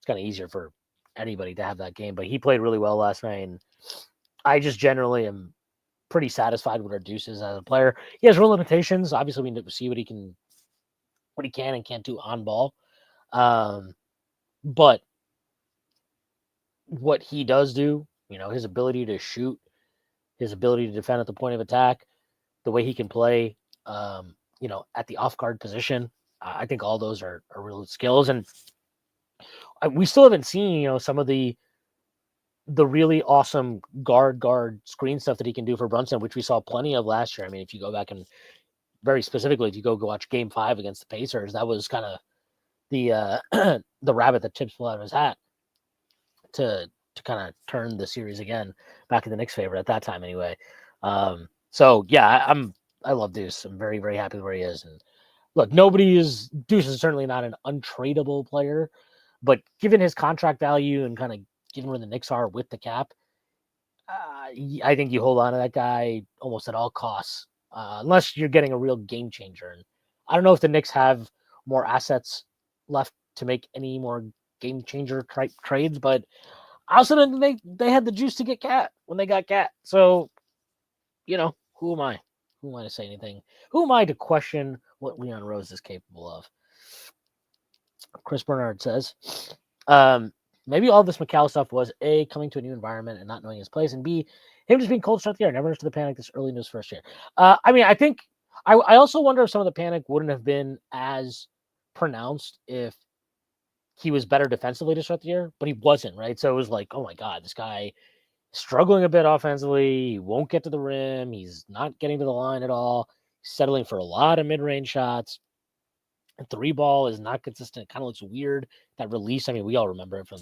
of easier for anybody to have that game. But he played really well last night, and I just generally am pretty satisfied with where Deuce is as a player. He has real limitations. Obviously, we need to see what he can and can't do on ball. But what he does do, his ability to shoot, his ability to defend at the point of attack, the way he can play, at the off guard position. I think all those are real skills, and we still haven't seen, some of the really awesome guard screen stuff that he can do for Brunson, which we saw plenty of last year. I mean, if you go back and very specifically, if you go watch Game 5 against the Pacers, that was kind of the the rabbit that Tips flew out of his hat to kind of turn the series again back in the Knicks' favor at that time, anyway. So yeah, I love Deuce. I'm very, very happy where he is. And look, Deuce is certainly not an untradeable player, but given his contract value and kind of given where the Knicks are with the cap, I think you hold on to that guy almost at all costs, unless you're getting a real game changer. And I don't know if the Knicks have more assets left to make any more game changer type trades, but I also didn't think they had the juice to get Cat when they got Cat. So, who am I? Who am I to say anything? Who am I to question what Leon Rose is capable of? Chris Bernard says, maybe all this Macau stuff was A, coming to a new environment and not knowing his place, and B, him just being cold to start the year. Never understood the panic this early in his first year. I mean, I think I also wonder if some of the panic wouldn't have been as pronounced if he was better defensively to start the year, but he wasn't, right? So it was like, oh my God, this guy struggling a bit offensively. He won't get to the rim. He's not getting to the line at all. He's settling for a lot of mid-range shots. And three ball is not consistent. It kind of looks weird. That release, I mean, we all remember it from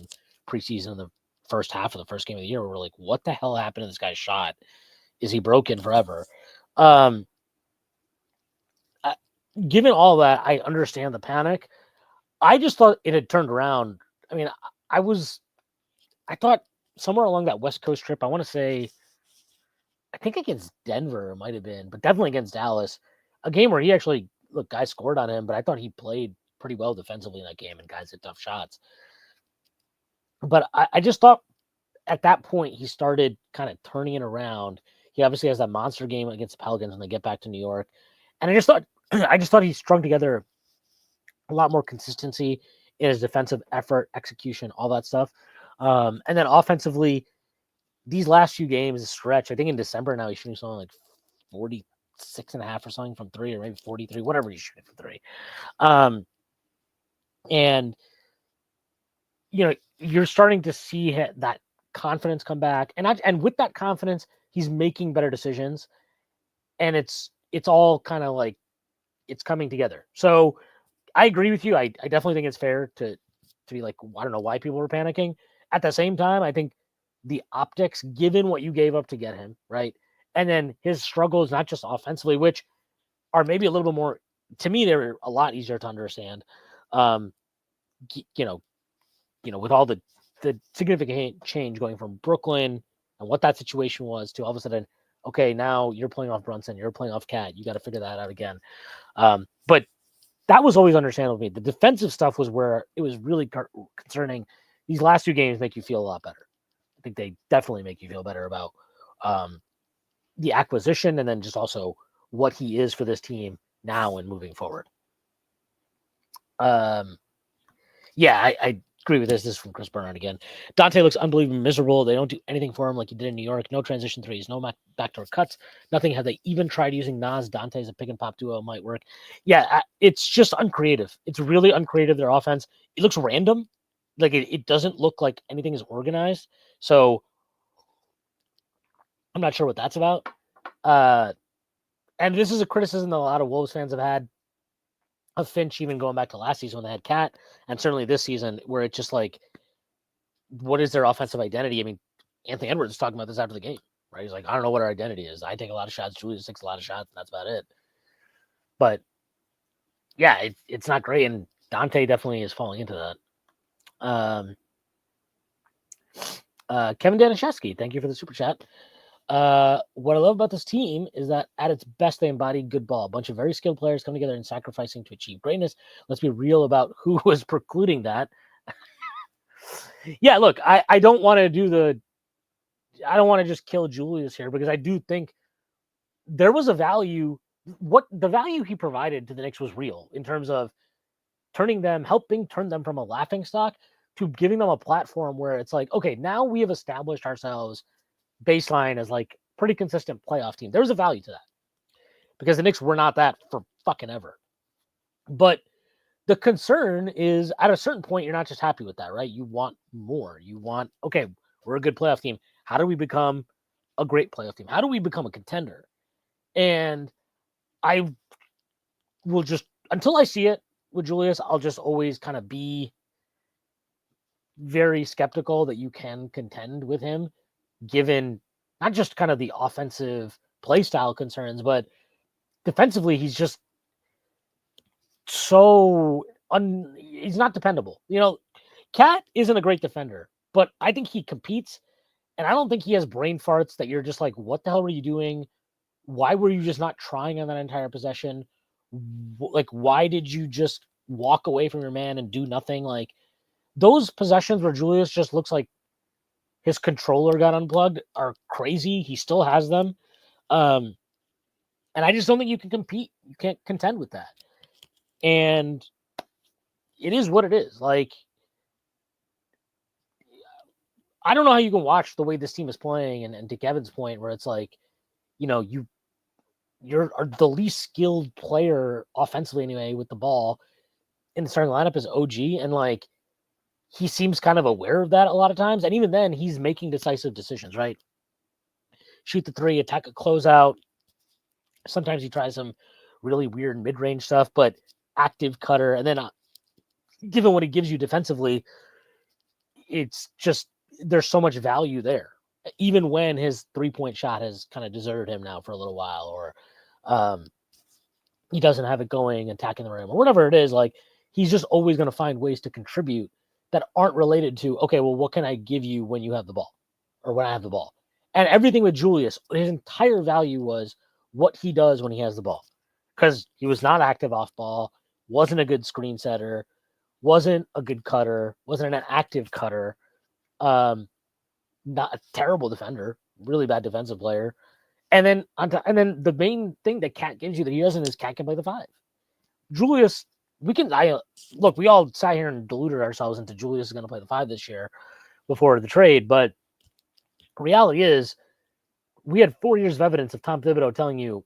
preseason, the first half of the first game of the year, where we're like, what the hell happened to this guy's shot? Is he broken forever? Given all that, I understand the panic. I just thought it had turned around. I mean, I thought somewhere along that West Coast trip, I want to say, I think against Denver it might have been, but definitely against Dallas, a game where he actually, guys scored on him, but I thought he played pretty well defensively in that game and guys hit tough shots. But I just thought at that point he started kind of turning it around. He obviously has that monster game against the Pelicans when they get back to New York. And I just thought he strung together a lot more consistency in his defensive effort, execution, all that stuff. And then offensively, these last few games, stretch, I think in December now he's shooting something like 46.5 or something from three, or maybe 43, whatever he's shooting from three. And, you're starting to see that confidence come back. And with that confidence, he's making better decisions. And it's all kind of like it's coming together. So I agree with you. I definitely think it's fair to be like, I don't know why people were panicking. At the same time, I think the optics, given what you gave up to get him, right? And then his struggles, not just offensively, which are maybe a little bit more, to me, they're a lot easier to understand. With all the significant change going from Brooklyn and what that situation was to all of a sudden, okay, now you're playing off Brunson, you're playing off Cat. You got to figure that out again. But that was always understandable to me. The defensive stuff was where it was really concerning. These last two games make you feel a lot better. I think they definitely make you feel better about the acquisition and then just also what he is for this team now and moving forward. I agree with this. This is from Chris Bernard again. Dante looks unbelievably miserable. They don't do anything for him like he did in New York. No transition threes, no backdoor cuts, nothing. Have they even tried using Nas? Dante as a pick and pop duo might work. Yeah, it's just uncreative. It's really uncreative, their offense. It looks random. Like it doesn't look like anything is organized. So I'm not sure what that's about. And this is a criticism that a lot of Wolves fans have had of Finch, even going back to last season when they had Cat, and certainly this season, where it's just like, what is their offensive identity? I mean, Anthony Edwards is talking about this after the game, right? He's like, I don't know what our identity is. I take a lot of shots. Julius takes a lot of shots. And that's about it. But yeah, it's not great. And Dante definitely is falling into that. Kevin Danishevsky, thank you for the super chat. What I love about this team is that at its best, they embody good ball. A bunch of very skilled players come together and sacrificing to achieve greatness. Let's be real about who was precluding that. Yeah, look, I don't want to I don't want to just kill Julius here, because I do think there was a value. What the value he provided to the Knicks was real in terms of helping turn them from a laughing stock to giving them a platform where it's like, okay, now we have established ourselves baseline as like pretty consistent playoff team. There's a value to that because the Knicks were not that for fucking ever. But the concern is at a certain point, you're not just happy with that, right? You want more. You want, okay, we're a good playoff team. How do we become a great playoff team? How do we become a contender? And I will just, until I see it with Julius, I'll just always kind of be very skeptical that you can contend with him, given not just kind of the offensive play style concerns, but defensively, he's just so he's not dependable. You know, Cat isn't a great defender, but I think he competes, and I don't think he has brain farts that you're just like, what the hell were you doing? Why were you just not trying on that entire possession? Like, why did you just walk away from your man and do nothing? Like, those possessions where Julius just looks like his controller got unplugged are crazy. He still has them. And I just don't think you can compete. You can't contend with that. And it is what it is. Like, I don't know how you can watch the way this team is playing, and to Kevin's point, where it's like, you know, you're the least skilled player offensively anyway with the ball in the starting lineup is OG, and like he seems kind of aware of that a lot of times, and even then he's making decisive decisions, right? Shoot the three, attack a closeout. Sometimes he tries some really weird mid-range stuff, but active cutter, and then given what he gives you defensively, it's just there's so much value there. Even when his three-point shot has kind of deserted him now for a little while, or he doesn't have it going, attacking the rim, or whatever it is, like he's just always going to find ways to contribute that aren't related to, okay, well, what can I give you when you have the ball or when I have the ball? And everything with Julius, his entire value was what he does when he has the ball, because he was not active off ball, wasn't a good screen setter, wasn't a good cutter, wasn't an active cutter, not a terrible defender, really bad defensive player. And then the main thing that Cat gives you that he doesn't is Cat can play the five. Julius, look, we all sat here and deluded ourselves into Julius is going to play the five this year before the trade, but reality is we had 4 years of evidence of Tom Thibodeau telling you,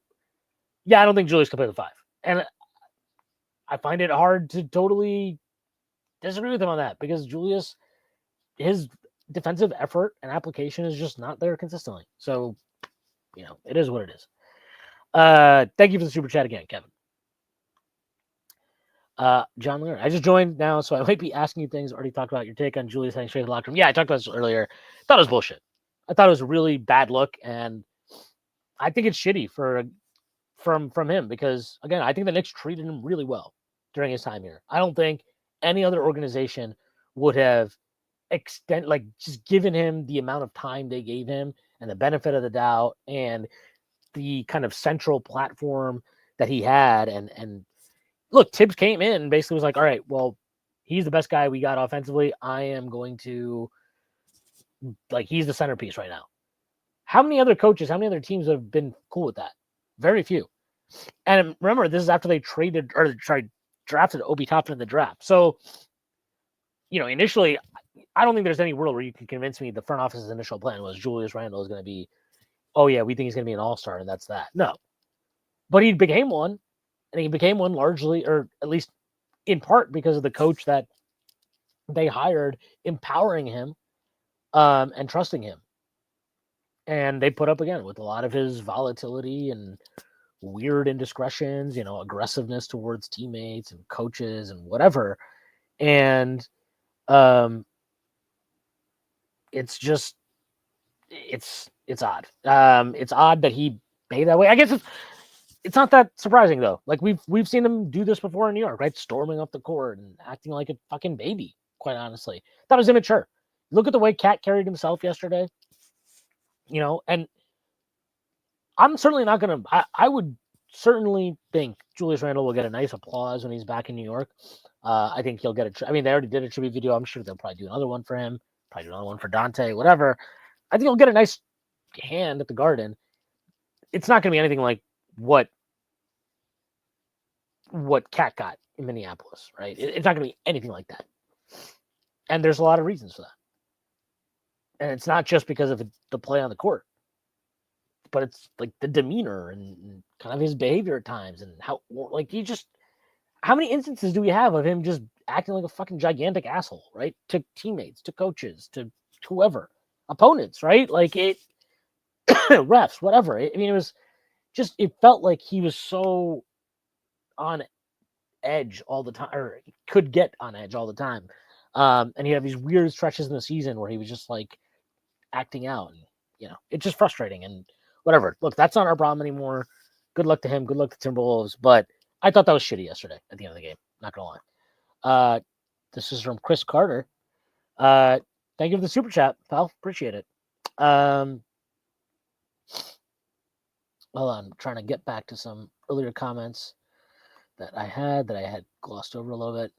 yeah, I don't think Julius can play the five. And I find it hard to totally disagree with him on that because Julius, his defensive effort and application is just not there consistently. So, you know, it is what it is. Thank you for the super chat again, Kevin. John Lear, I just joined now, so I might be asking you things. Already talked about your take on Julius heading straight to the locker room. Yeah, I talked about this earlier. Thought it was bullshit. I thought it was a really bad look, and I think it's shitty from him because, again, I think the Knicks treated him really well during his time here. I don't think any other organization would have just given him the amount of time they gave him and the benefit of the doubt and the kind of central platform that he had. And look, Tibbs came in and basically was like, all right, well, he's the best guy we got offensively. I am going to, like, he's the centerpiece right now. How many other coaches, how many other teams have been cool with that? Very few. And remember, this is after they drafted Obi Toppin in the draft. So, you know, initially, I don't think there's any world where you can convince me the front office's initial plan was Julius Randle is going to be, oh, yeah, we think he's going to be an all-star, and that's that. No. But he became one, and he became one largely, or at least in part because of the coach that they hired, empowering him and trusting him. And they put up, again, with a lot of his volatility and weird indiscretions, you know, aggressiveness towards teammates and coaches and whatever. And it's just, it's odd. It's odd that he behaved that way. I guess it's not that surprising though. Like we've seen him do this before in New York, right? Storming up the court and acting like a fucking baby, quite honestly. That was immature. Look at the way Cat carried himself yesterday. You know, and I'm certainly not going to, I would certainly think Julius Randle will get a nice applause when he's back in New York. I think he'll get they already did a tribute video. I'm sure they'll probably do another one for him, probably do another one for Dante, whatever. I think he'll get a nice hand at the Garden. It's not going to be anything like what Cat got in Minneapolis, right? It's not going to be anything like that. And there's a lot of reasons for that. And it's not just because of the play on the court, but it's like the demeanor and kind of his behavior at times and how, like, how many instances do we have of him just acting like a fucking gigantic asshole, right? To teammates, to coaches, to whoever, opponents, right? Like refs, whatever. I mean, it was just, it felt like he was so on edge all the time, or could get on edge all the time. And he had these weird stretches in the season where he was just like acting out, and it's just frustrating and whatever. Look, that's not our problem anymore. Good luck to him. Good luck to Timberwolves. But I thought that was shitty yesterday at the end of the game. Not gonna lie. This is from Chris Carter. Thank you for the super chat, pal. Appreciate it. Hold on, I'm trying to get back to some earlier comments that I had glossed over a little bit.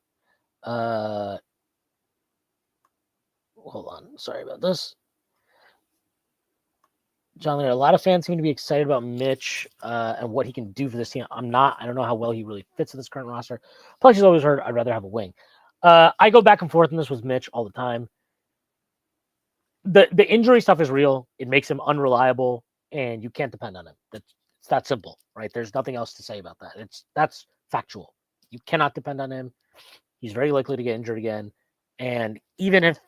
Hold on, sorry about this. John, a lot of fans seem to be excited about Mitch and what he can do for this team. I'm not. I don't know how well he really fits in this current roster. Plus, he's always heard I'd rather have a wing. I go back and forth on this with Mitch all the time. The injury stuff is real. It makes him unreliable, and you can't depend on him. It's that simple, right? There's nothing else to say about that. That's factual. You cannot depend on him. He's very likely to get injured again. And even if,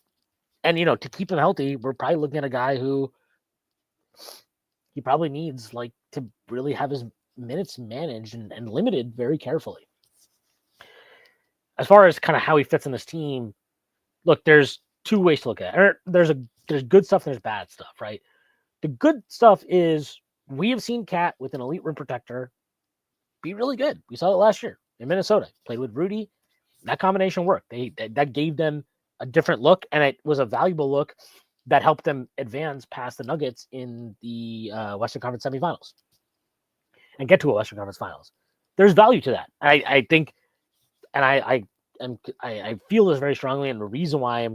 to keep him healthy, we're probably looking at a guy who he probably needs to really have his minutes managed and limited very carefully. As far as kind of how he fits in this team, look, there's two ways to look at it. There's good stuff and there's bad stuff, right? The good stuff is we have seen Cat with an elite rim protector be really good. We saw it last year in Minnesota. Played with Rudy. That combination worked. That gave them a different look, and it was a valuable look that helped them advance past the Nuggets in the Western Conference semifinals and get to a Western Conference finals. There's value to that. I think, and I feel this very strongly, and the reason why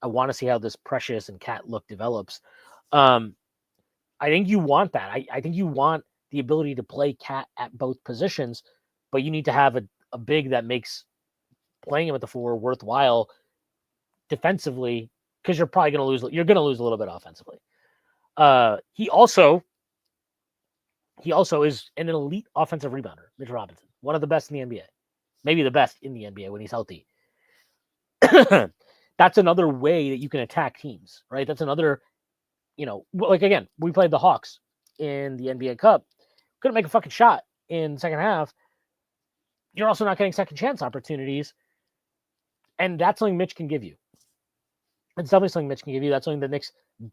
I want to see how this Precious and Cat look develops. I think you want that. I think you want the ability to play Cat at both positions, but you need to have a big that makes playing him at the 4 worthwhile defensively, because you're probably going to lose. You're going to lose a little bit offensively. He also is an elite offensive rebounder, Mitch Robinson, one of the best in the NBA, maybe the best in the NBA when he's healthy. That's another way that you can attack teams, right? That's another, again, we played the Hawks in the NBA Cup, couldn't make a fucking shot in the second half. You're also not getting second chance opportunities, and that's something Mitch can give you. It's definitely something Mitch can give you. That's something the Knicks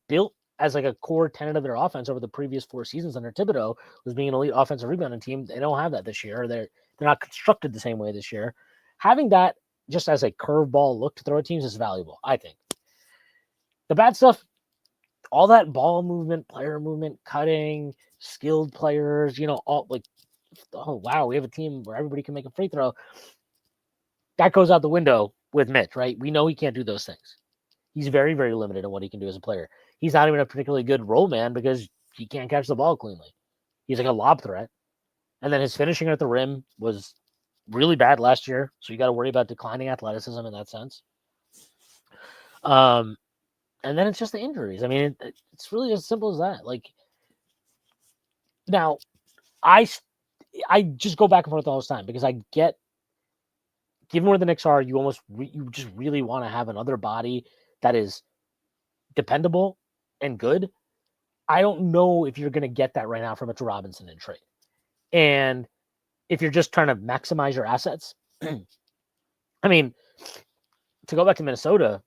built as a core tenet of their offense over the previous 4 seasons under Thibodeau, was being an elite offensive rebounding team. They don't have that this year. They're not constructed the same way this year. Having that just as a curveball look to throw at teams is valuable, I think. The bad stuff, all that ball movement, player movement, cutting, skilled players, all oh wow, we have a team where everybody can make a free throw. That goes out the window with Mitch, right? We know he can't do those things. He's very, very limited in what he can do as a player. He's not even a particularly good roll man because he can't catch the ball cleanly. He's like a lob threat. And then his finishing at the rim was really bad last year. So you got to worry about declining athleticism in that sense. And then it's just the injuries. I mean, it's really as simple as that. Now, I just go back and forth all the time because I get, given where the Knicks are, you just really want to have another body that is dependable and good. I don't know if you're going to get that right now from Mitch Robinson in trade. And if you're just trying to maximize your assets, I mean, to go back to Minnesota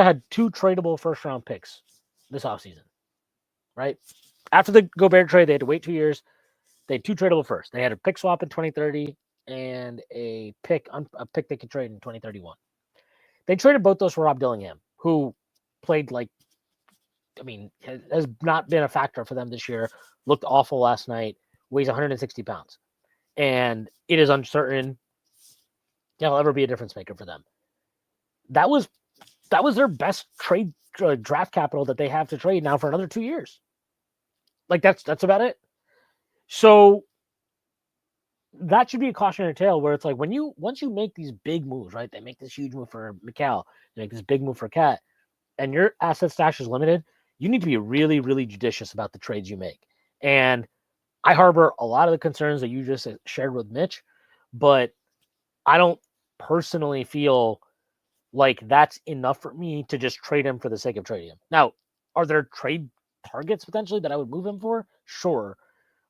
had 2 tradable first-round picks this offseason, right? After the Gobert trade, they had to wait 2 years. They had 2 tradable firsts. They had a pick swap in 2030 and a pick they could trade in 2031. They traded both those for Rob Dillingham, who played has not been a factor for them this year. Looked awful last night. Weighs 160 pounds. And it is uncertain he'll ever be a difference maker for them. That was their best trade draft capital that they have to trade now for another 2 years. That's about it. So that should be a cautionary tale where it's like once you make these big moves, right? They make this huge move for Mikal, they make this big move for Cat, and your asset stash is limited, you need to be really, really judicious about the trades you make. And I harbor a lot of the concerns that you just shared with Mitch, but I don't personally feel like that's enough for me to just trade him for the sake of trading him. Now, are there trade targets potentially that I would move him for? Sure.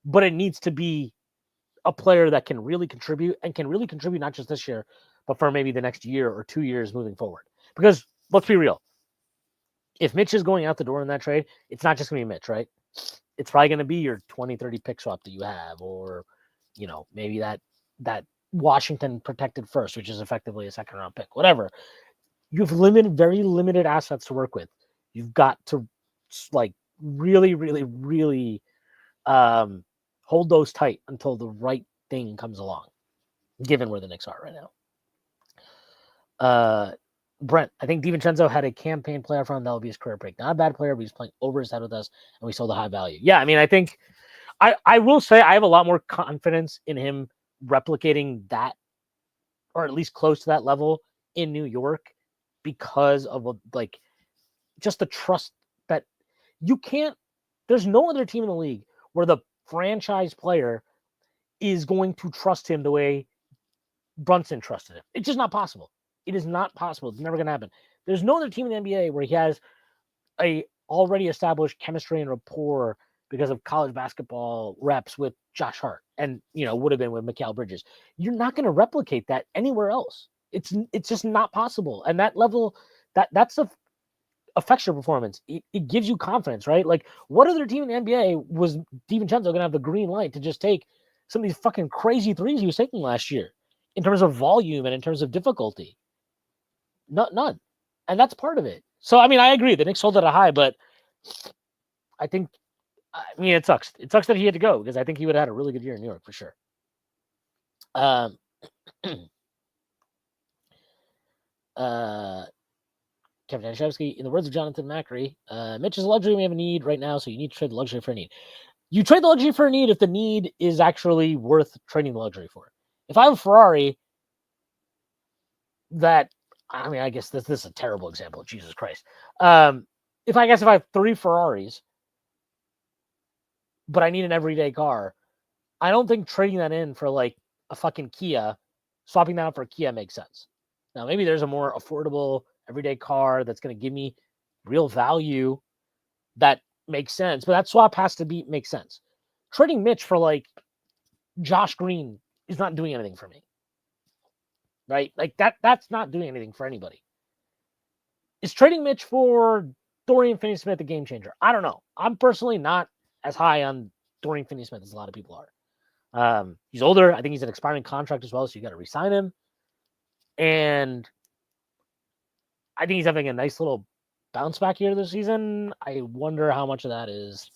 But it needs to be a player that can really contribute and can really contribute not just this year, but for maybe the next year or 2 years moving forward. Because let's be real. If Mitch is going out the door in that trade, it's not just going to be Mitch, right? It's probably going to be your 20, 30 pick swap that you have, or, maybe that Washington protected first, which is effectively a second round pick, whatever. You have very limited assets to work with. You've got to really, really, really hold those tight until the right thing comes along, given where the Knicks are right now. Brent, I think DiVincenzo had a campaign playoff run that will be his career break. Not a bad player, but he's playing over his head with us, and we sold a high value. Yeah, I mean, I think I will say I have a lot more confidence in him replicating that, or at least close to that level in New York, because of just the trust that you can't. There's no other team in the league where the franchise player is going to trust him the way Brunson trusted him. It's just not possible. It is not possible. It's never going to happen. There's no other team in the NBA where he has a already established chemistry and rapport because of college basketball reps with Josh Hart and, would have been with Mikal Bridges. You're not going to replicate that anywhere else. It's just not possible. And that level, that's affects your performance. It gives you confidence, right? Like, what other team in the NBA was DiVincenzo going to have the green light to just take some of these fucking crazy threes he was taking last year in terms of volume and in terms of difficulty? None. And that's part of it. So, I mean, I agree. The Knicks sold at a high, but it sucks. It sucks that he had to go because I think he would have had a really good year in New York for sure. Kevin Danishevsky, in the words of Jonathan Macri, Mitch is a luxury we have a need right now, so you need to trade the luxury for a need. You trade the luxury for a need if the need is actually worth trading the luxury for. If I have a Ferrari I guess this is a terrible example. Jesus Christ. If I have 3 Ferraris, but I need an everyday car, I don't think trading that in for like a fucking Kia, swapping that out for a Kia makes sense. Now, maybe there's a more affordable everyday car that's going to give me real value that makes sense, but that swap has to make sense. Trading Mitch for like Josh Green is not doing anything for me. Right? Like that's not doing anything for anybody. Is trading Mitch for Dorian Finney-Smith a game changer? I don't know. I'm personally not as high on Dorian Finney-Smith as a lot of people are. He's older. I think he's an expiring contract as well, so you got to re-sign him. And I think he's having a nice little bounce back year this season. I wonder how much of that is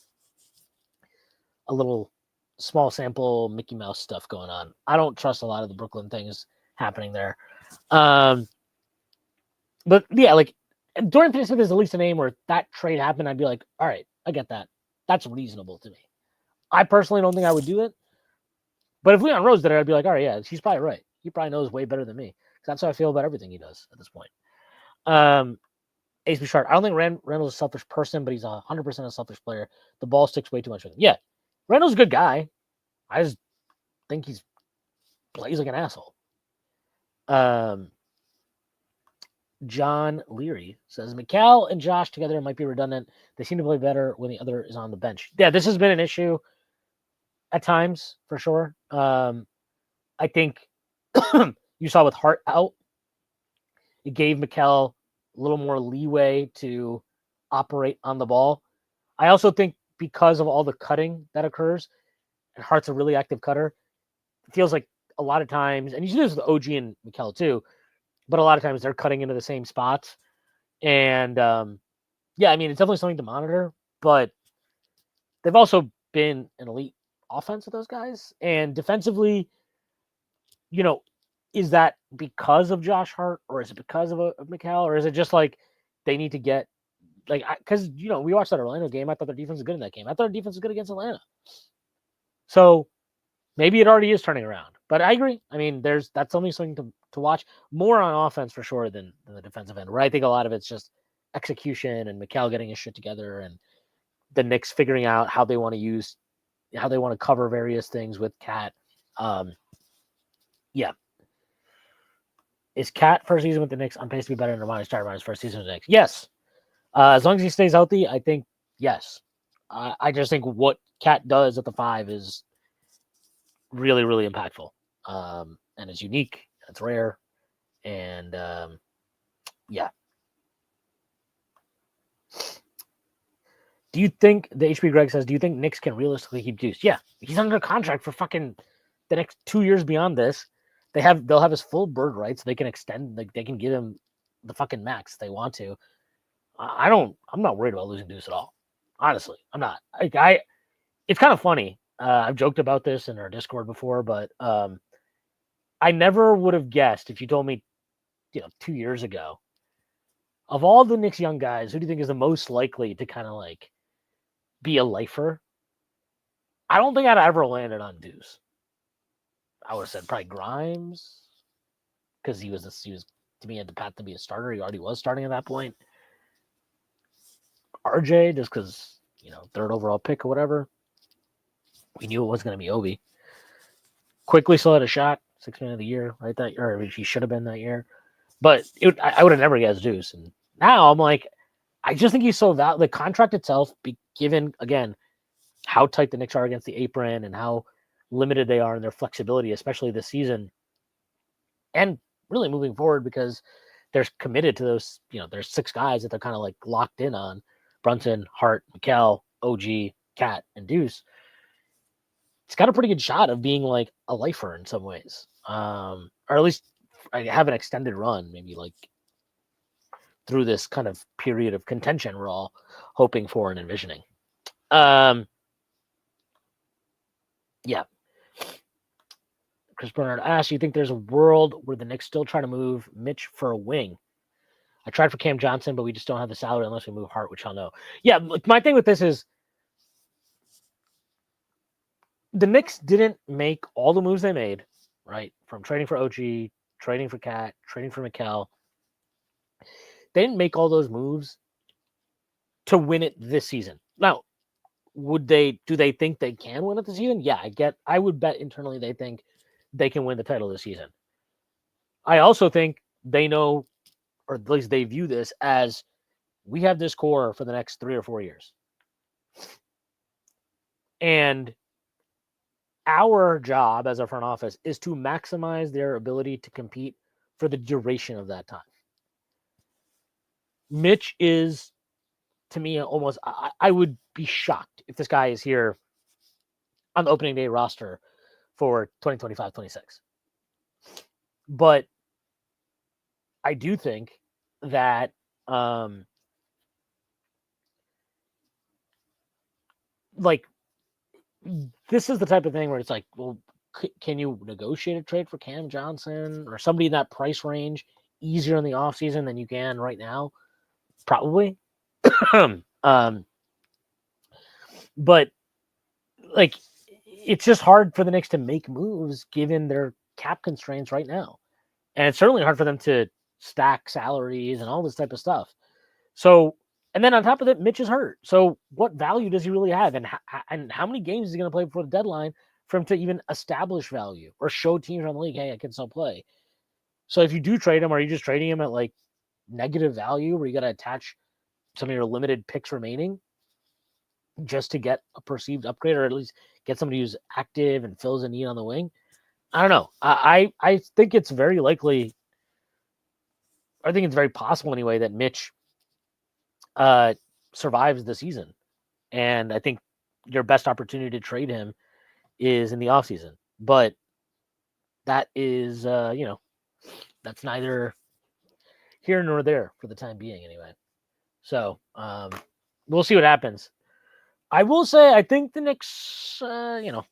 a little small sample Mickey Mouse stuff going on. I don't trust a lot of the Brooklyn things happening there. But yeah, like Dorian Finney-Smith is at least a name where if that trade happened, I'd be like, all right, I get that. That's reasonable to me. I personally don't think I would do it. But if Leon Rose did it, I'd be like, all right, yeah, he's probably right. He probably knows way better than me. That's how I feel about everything he does at this point. Ace B. Sharp, I don't think Randle's a selfish person, but he's 100% a selfish player. The ball sticks way too much with him. Yeah, Randle's a good guy. I just think he plays like an asshole. John Leary says, Mikal and Josh together might be redundant. They seem to play better when the other is on the bench. Yeah, this has been an issue at times, for sure. I think you saw with Hart out, it gave Mikal a little more leeway to operate on the ball. I also think because of all the cutting that occurs, and Hart's a really active cutter, it feels like a lot of times, and you see this with OG and Mikal too, but a lot of times they're cutting into the same spots. And yeah, I mean, it's definitely something to monitor, but they've also been an elite offense with those guys. And defensively, is that because of Josh Hart, or is it because of Mikal, or is it just like they need to get because we watched that Orlando game. I thought their defense was good in that game. I thought their defense was good against Atlanta. So maybe it already is turning around. But I agree. I mean, that's only something to watch more on offense for sure than the defensive end, where I think a lot of it's just execution and Mikal getting his shit together and the Knicks figuring out how they want to cover various things with Cat. Yeah. Is Cat first season with the Knicks on pace to be better than Ramani Stoudemire's first season with the Knicks? Yes. As long as he stays healthy, I think yes. I just think what Cat does at the 5 is really, really impactful. And it's unique. It's rare. And yeah. Do you think, the HB Greg says, do you think Knicks can realistically keep Deuce? Yeah. He's under contract for fucking the next 2 years beyond this. They'll have his full bird rights. They can extend, like they can give him the fucking max if they want to. I'm not worried about losing Deuce at all. Honestly, I'm not. It's kind of funny. I've joked about this in our Discord before, but I never would have guessed if you told me, 2 years ago, of all the Knicks young guys, who do you think is the most likely to kind of like be a lifer? I don't think I'd ever landed on Deuce. I would have said probably Grimes, because he was to me at the path to be a starter. He already was starting at that point. RJ, just because, third overall pick or whatever. We knew it was going to be Obi. Quickly still had a shot, 6th man of the year, right? That year, or he should have been that year. But I would have never guessed Deuce. And now I'm like, I just think he's so valuable. The contract itself, given, again, how tight the Knicks are against the apron and how limited they are in their flexibility, especially this season, and really moving forward, because they're committed to those, there's 6 guys that they're kind of like locked in on: Brunson, Hart, Mikal, OG, Cat, and Deuce. It's got a pretty good shot of being like a lifer in some ways, or at least I have an extended run, maybe like through this kind of period of contention we're all hoping for and envisioning. Yeah. Chris Bernard asks, you think there's a world where the Knicks still try to move Mitch for a wing? I tried for Cam Johnson, but we just don't have the salary unless we move Hart, which I'll know. Yeah, my thing with this is the Knicks didn't make all the moves they made, right? From trading for OG, trading for Cat, trading for Mikal. They didn't make all those moves to win it this season. Now, do they think they can win it this season? Yeah, I would bet internally they think they can win the title this season. I also think they know, or at least they view this as, we have this core for the next 3 or 4 years. And our job as a front office is to maximize their ability to compete for the duration of that time. Mitch is, to me, almost, I would be shocked if this guy is here on the opening day roster for 2025-26. But I do think that this is the type of thing where it's like, well, can you negotiate a trade for Cam Johnson or somebody in that price range easier in the offseason than you can right now? Probably. But like, it's just hard for the Knicks to make moves given their cap constraints right now. And it's certainly hard for them to stack salaries and all this type of stuff. So, and then on top of that, Mitch is hurt. So what value does he really have? And how many games is he going to play before the deadline for him to even establish value or show teams around the league, hey, I can still play? So if you do trade him, are you just trading him at like negative value where you got to attach some of your limited picks remaining just to get a perceived upgrade, or at least get somebody who's active and fills a need on the wing? I don't know. I think it's very likely. I think it's very possible anyway that Mitch survives the season. And I think your best opportunity to trade him is in the offseason. But that is, that's neither here nor there for the time being anyway. So we'll see what happens. I will say, I think the Knicks, don't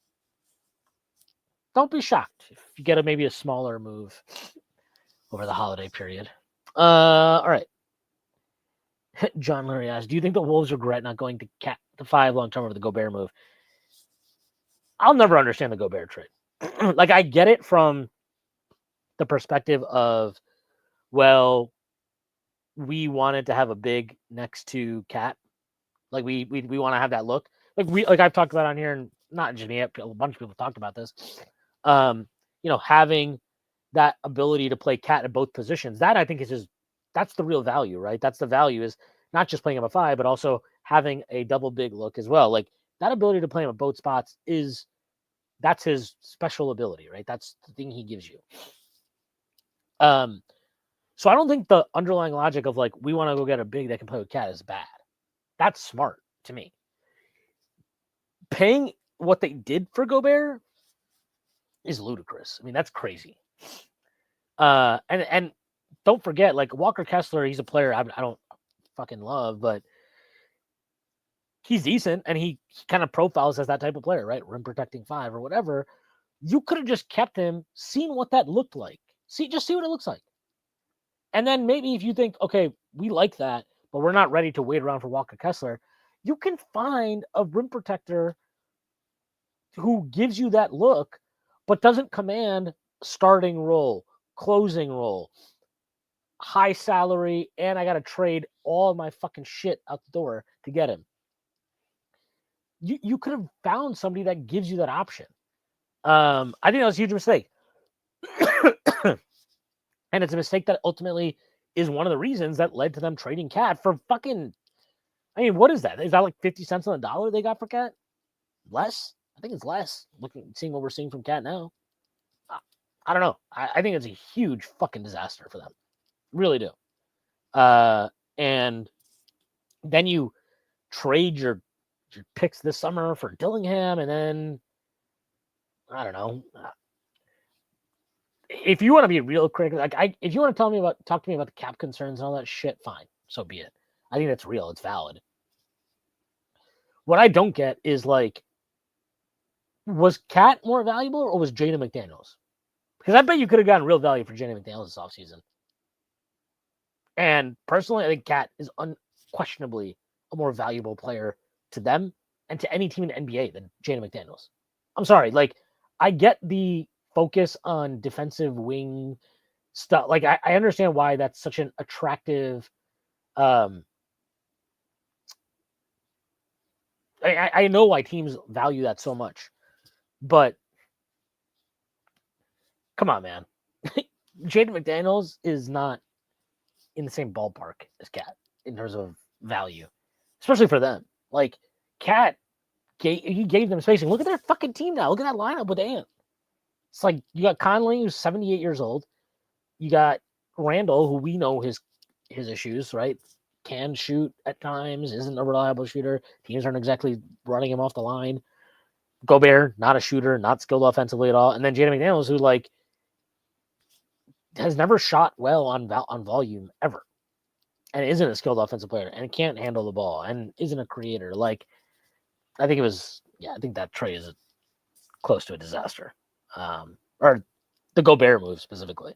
be shocked if you get maybe a smaller move over the holiday period. All right. John Larry asks, do you think the Wolves regret not going to 5 long-term over the Gobert move? I'll never understand the Gobert trade. like I get it from the perspective of, well, we wanted to have a big next to Cat. Like we want to have that look. Like I've talked about on here, and not just me, a bunch of people talked about this. Having that ability to play Cat at both positions, that I think is that's the real value, right? That's the value, is not just playing him at 5, but also having a double big look as well. Like that ability to play him at both spots that's his special ability, right? That's the thing he gives you. So I don't think the underlying logic of like, we want to go get a big that can play with Cat is bad. That's smart to me. Paying what they did for is ludicrous. I mean, that's crazy. And don't forget, like Walker Kessler, he's a player I don't fucking love, but he's decent, and he kind of profiles as that type of player, right? Rim protecting 5 or whatever. You could have just kept him, seen what that looked like. Just see what it looks like. And then maybe if you think, okay, we like that, but we're not ready to wait around for Walker Kessler, you can find a rim protector who gives you that look, but doesn't command starting role, closing role, high salary, and I got to trade all of my fucking shit out the door to get him. You could have found somebody that gives you that option. I think that was a huge mistake. And it's a mistake that ultimately is one of the reasons that led to them trading Cat for fucking, I mean, what is that? Is that like 50 cents on the dollar they got for Cat? Less? I think it's less. Seeing what we're seeing from Cat now. I don't know. I think it's a huge fucking disaster for them. Really do. And then you trade your picks this summer for Dillingham, and then I don't know. If you want to be real critical, if you want to talk to me about the cap concerns and all that shit, fine, so be it. I think that's real. It's valid. What I don't get is like, was Cat more valuable or was Jaden McDaniels? Because I bet you could have gotten real value for Jaden McDaniels this offseason. And personally, I think Cat is unquestionably a more valuable player to them and to any team in the NBA than Jaden McDaniels. I'm sorry. Like, I get the focus on defensive wing stuff. Like, I understand why that's such an attractive. I know why teams value that so much, but come on, man. Jaden McDaniels is not in the same ballpark as Cat in terms of value, especially for them. Like, Cat, he gave them spacing. Look at their fucking team now. Look at that lineup with Ant. It's like you got Conley, who's 78 years old. You got Randle, who we know his issues, right? Can shoot at times, isn't a reliable shooter. Teams aren't exactly running him off the line. Gobert, not a shooter, not skilled offensively at all. And then Jaden McDaniels, who like has never shot well on volume ever, and isn't a skilled offensive player, and can't handle the ball, and isn't a creator. Like, I think I think that trade is close to a disaster. Or the Gobert move specifically.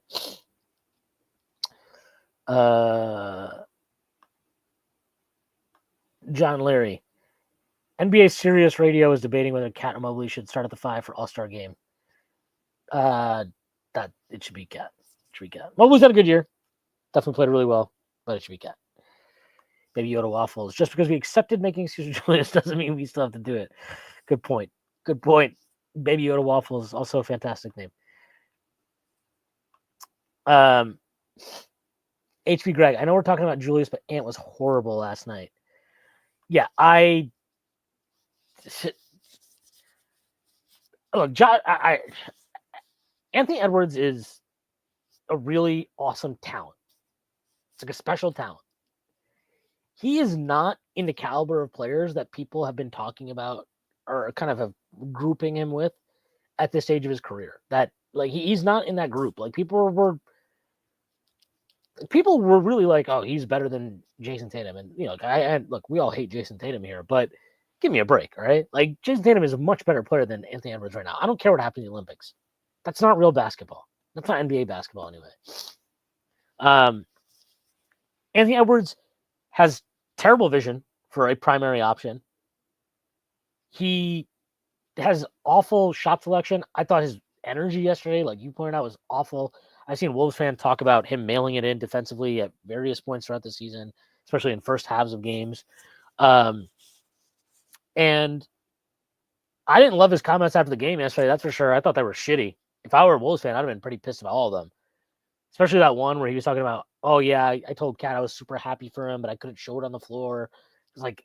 John Leary. NBA Sirius Radio is debating whether Cat and Mobley should start at the 5 for All-Star game. That it should be Cat. Mobley's had a good year. Definitely played really well, but it should be Cat. Baby Yoda Waffles. Just because we accepted making excuses for Julius doesn't mean we still have to do it. Good point. Baby Yoda Waffles, also a fantastic name. HB Greg, I know we're talking about Julius, but Ant was horrible last night. Yeah, look, Anthony Edwards is a really awesome talent. It's like a special talent. He is not in the caliber of players that people have been talking about or kind of grouping him with at this stage of his career. That like he's not in that group. Like people were really like, oh, he's better than Jason Tatum. And look, we all hate Jason Tatum here, but give me a break, all right? Like Jason Tatum is a much better player than Anthony Edwards right now. I don't care what happened in the Olympics. That's not real basketball. That's not NBA basketball anyway. Anthony Edwards has terrible vision for a primary option. He has awful shot selection. I thought his energy yesterday, like you pointed out, was awful. I've seen Wolves fans talk about him mailing it in defensively at various points throughout the season, especially in first halves of games. And I didn't love his comments after the game yesterday, that's for sure. I thought they were shitty. If I were a Wolves fan, I'd have been pretty pissed about all of them. Especially that one where he was talking about, oh, yeah, I told Cat I was super happy for him, but I couldn't show it on the floor. It's like,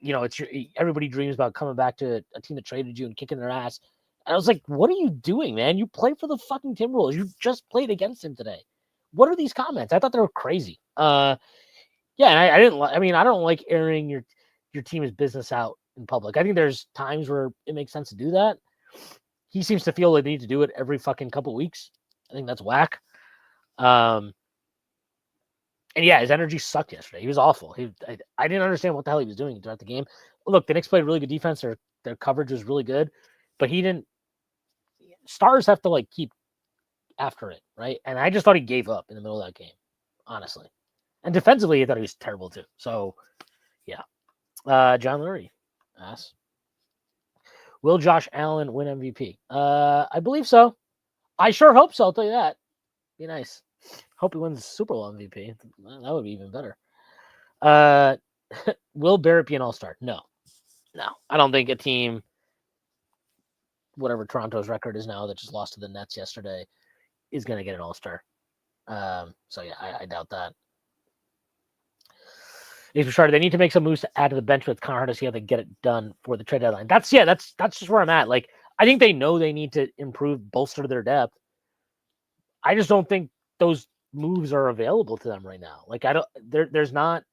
everybody dreams about coming back to a team that traded you and kicking their ass. And I was like, what are you doing, man? You play for the fucking Timberwolves. You just played against him today. What are these comments? I thought they were crazy. And I didn't like. I mean, I don't like airing your team's business out in public. I think there's times where it makes sense to do that. He seems to feel like they need to do it every fucking couple weeks. I think that's whack. And yeah, his energy sucked yesterday. He was awful. I didn't understand what the hell he was doing throughout the game. Look, the Knicks played really good defense. Their coverage was really good, but he didn't. Stars have to like keep after it, right? And I just thought he gave up in the middle of that game, honestly. And defensively, I thought he was terrible too. So, yeah. John Lurie asks, will Josh Allen win MVP? I believe so. I sure hope so. I'll tell you that. Be nice. Hope he wins Super Bowl MVP. That would be even better. Will Barrett be an all-star? No. I don't think a team, whatever Toronto's record is now that just lost to the Nets yesterday, is going to get an all-star. So, yeah, I doubt that. They need to make some moves to add to the bench with Connor to see how they get it done for the trade deadline. That's just where I'm at. Like, I think they know they need to bolster their depth. I just don't think those moves are available to them right now. Like, there's not.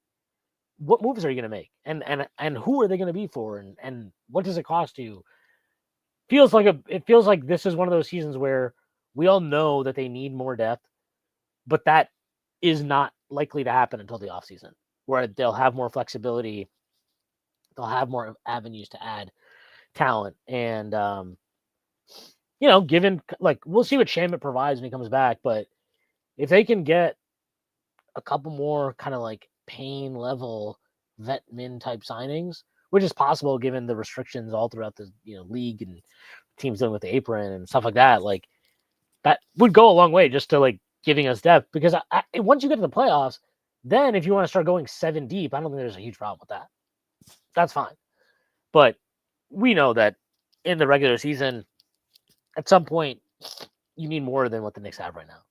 What moves are you going to make, and who are they going to be for, and what does it cost you? It feels like this is one of those seasons where we all know that they need more depth, but that is not likely to happen until the offseason, where they'll have more flexibility, they'll have more avenues to add talent, and given like we'll see what Shamet provides when he comes back, but if they can get a couple more kind of like Payne level vet min type signings, which is possible given the restrictions all throughout the league and teams dealing with the apron and stuff like that, like that would go a long way just to like giving us depth. Because once you get to the playoffs, then if you want to start going 7 deep, I don't think there's a huge problem with that. That's fine. But we know that in the regular season, at some point, you need more than what the Knicks have right now.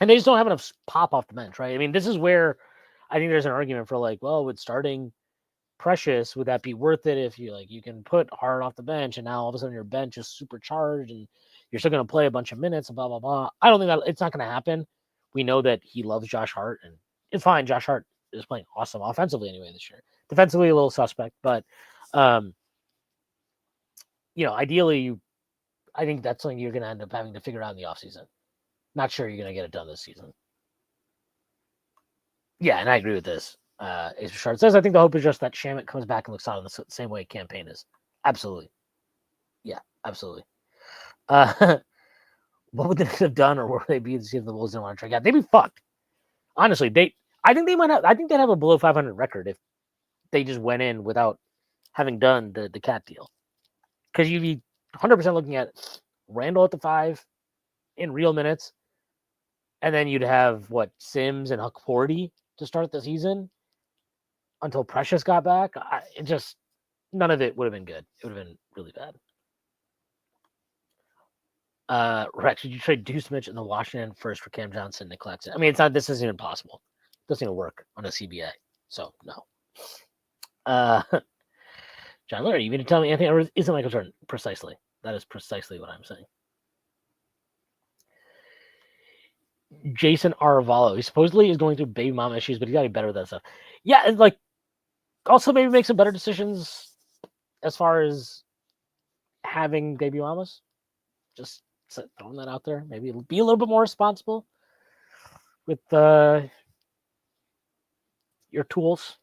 And they just don't have enough pop off the bench, right? I mean, this is where I think there's an argument for like, well, with starting Precious, would that be worth it if you can put Hart off the bench and now all of a sudden your bench is supercharged and you're still going to play a bunch of minutes and blah, blah, blah. I don't think that it's not going to happen. We know that he loves Josh Hart, and it's fine. Josh Hart is playing awesome offensively anyway this year. Defensively, a little suspect, but ideally, I think that's something you're going to end up having to figure out in the offseason. Not sure you're going to get it done this season. Yeah, and I agree with this. Ace Richard says, I think the hope is just that Shamet comes back and looks out in the same way Campaign is. Absolutely. Yeah, absolutely. What would they have done, or where would they be to see if the Wolves didn't want to trade out? They'd be fucked. Honestly, I think they'd have a below 500 record if they just went in without having done the Cat deal. Because you'd be 100% looking at Randle at the 5 in real minutes, and then you'd have Sims and Huck 40 to start the season until Precious got back. None of it would have been good. It would have been really bad. Rex, did you trade Deuce Mitch in the Washington first for Cam Johnson and Nick Claxton? I mean, this isn't even possible. It doesn't even work on a CBA. So, no. John Larry, you mean to tell me Anthony isn't Michael Jordan? Precisely. That is precisely what I'm saying. Jason Aravallo. He supposedly is going through baby mama issues, but he's got to be better with that stuff. Yeah, and also maybe make some better decisions as far as having baby mamas. Just throwing that out there. Maybe be a little bit more responsible with your tools.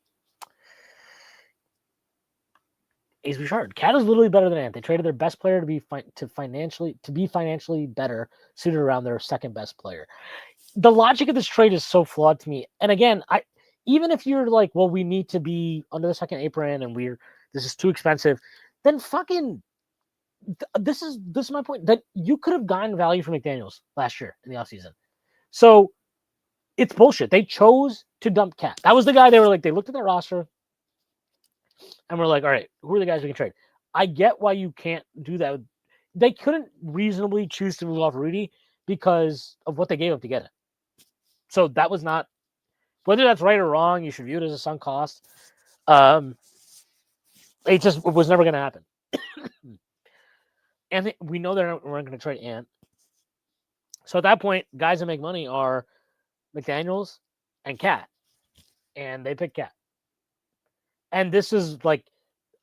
Ace Richard. Cat is literally better than Ant. They traded their best player to be financially better, suited around their second best player. The logic of this trade is so flawed to me. And again, even if you're like, well, we need to be under the second apron and this is too expensive, then fucking this is my point, that you could have gotten value from McDaniels last year in the offseason. So it's bullshit. They chose to dump Cat. That was the guy they were like, they looked at their roster and we're like, all right, who are the guys we can trade? I get why you can't do that. They couldn't reasonably choose to move off Rudy because of what they gave up to get it. So that was not, whether that's right or wrong, you should view it as a sunk cost. It just was never going to happen. And we know we're not going to trade Ant. So at that point, guys that make money are McDaniels and Cat. And they pick Cat. And this is like,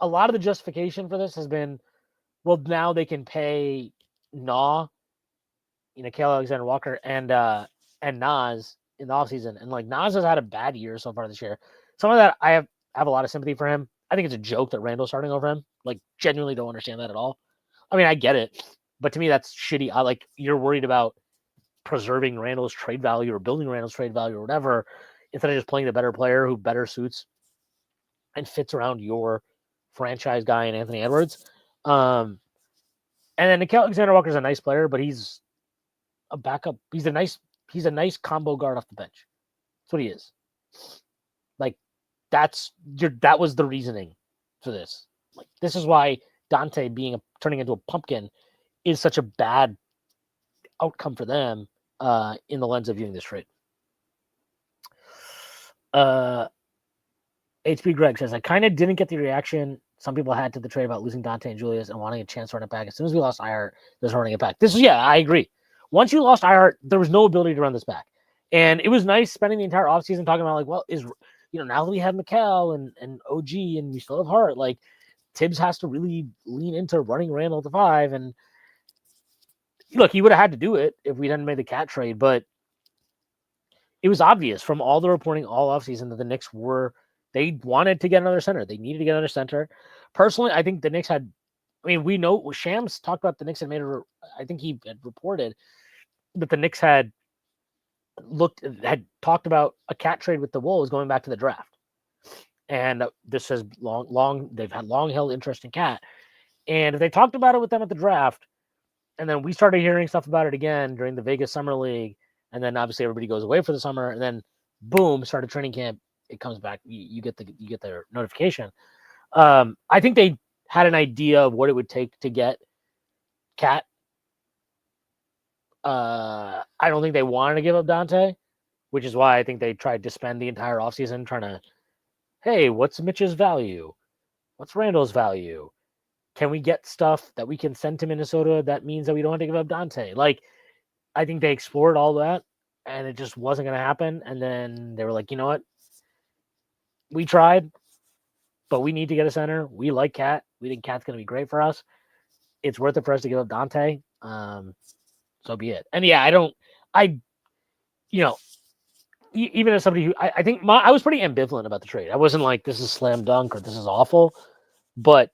a lot of the justification for this has been, well, now they can pay Kale Alexander Walker and Nas in the offseason. And like, Nas has had a bad year so far this year. Some of that I have a lot of sympathy for him. I think it's a joke that Randle's starting over him. Like, genuinely don't understand that at all. I mean, I get it, but to me, that's shitty. You're worried about preserving Randle's trade value or building Randle's trade value or whatever, instead of just playing the better player who better suits and fits around your franchise guy in Anthony Edwards. And then Nickeil Alexander Walker's a nice player, but he's a backup. He's a nice combo guard off the bench. That's what he is. Like, that was the reasoning for this. Like, this is why Dante turning into a pumpkin is such a bad outcome for them in the lens of viewing this trade. HB Greg says, I kind of didn't get the reaction some people had to the trade about losing Dante and Julius and wanting a chance to run it back. As soon as we lost Ihart, there's running it back. I agree. Once you lost Ihart, there was no ability to run this back. And it was nice spending the entire offseason talking about, like, well, now that we have Mikal and OG and we still have Hart, like, Tibbs has to really lean into running Randle to 5. And look, he would have had to do it if we hadn't made the Cat trade, but it was obvious from all the reporting all offseason that the Knicks they wanted to get another center. They needed to get another center. Personally, I think the Knicks we know Shams talked about the Knicks I think he had reported that the Knicks had talked about a Cat trade with the Wolves going back to the draft. And this has they've had long held interest in Cat. And if they talked about it with them at the draft, and then we started hearing stuff about it again during the Vegas Summer League, and then obviously everybody goes away for the summer, and then boom, started training camp. It comes back. You get their notification. I think they had an idea of what it would take to get Cat. I don't think they wanted to give up Dante, which is why I think they tried to spend the entire offseason trying to, hey, what's Mitch's value? What's Randle's value? Can we get stuff that we can send to Minnesota that means that we don't have to give up Dante? Like, I think they explored all that, and it just wasn't going to happen. And then they were like, you know what? We tried, but we need to get a center. We like Cat. We think Cat's going to be great for us. It's worth it for us to give up Dante. So be it. And yeah, even as somebody who I think I was pretty ambivalent about the trade. I wasn't like, this is slam dunk or this is awful. But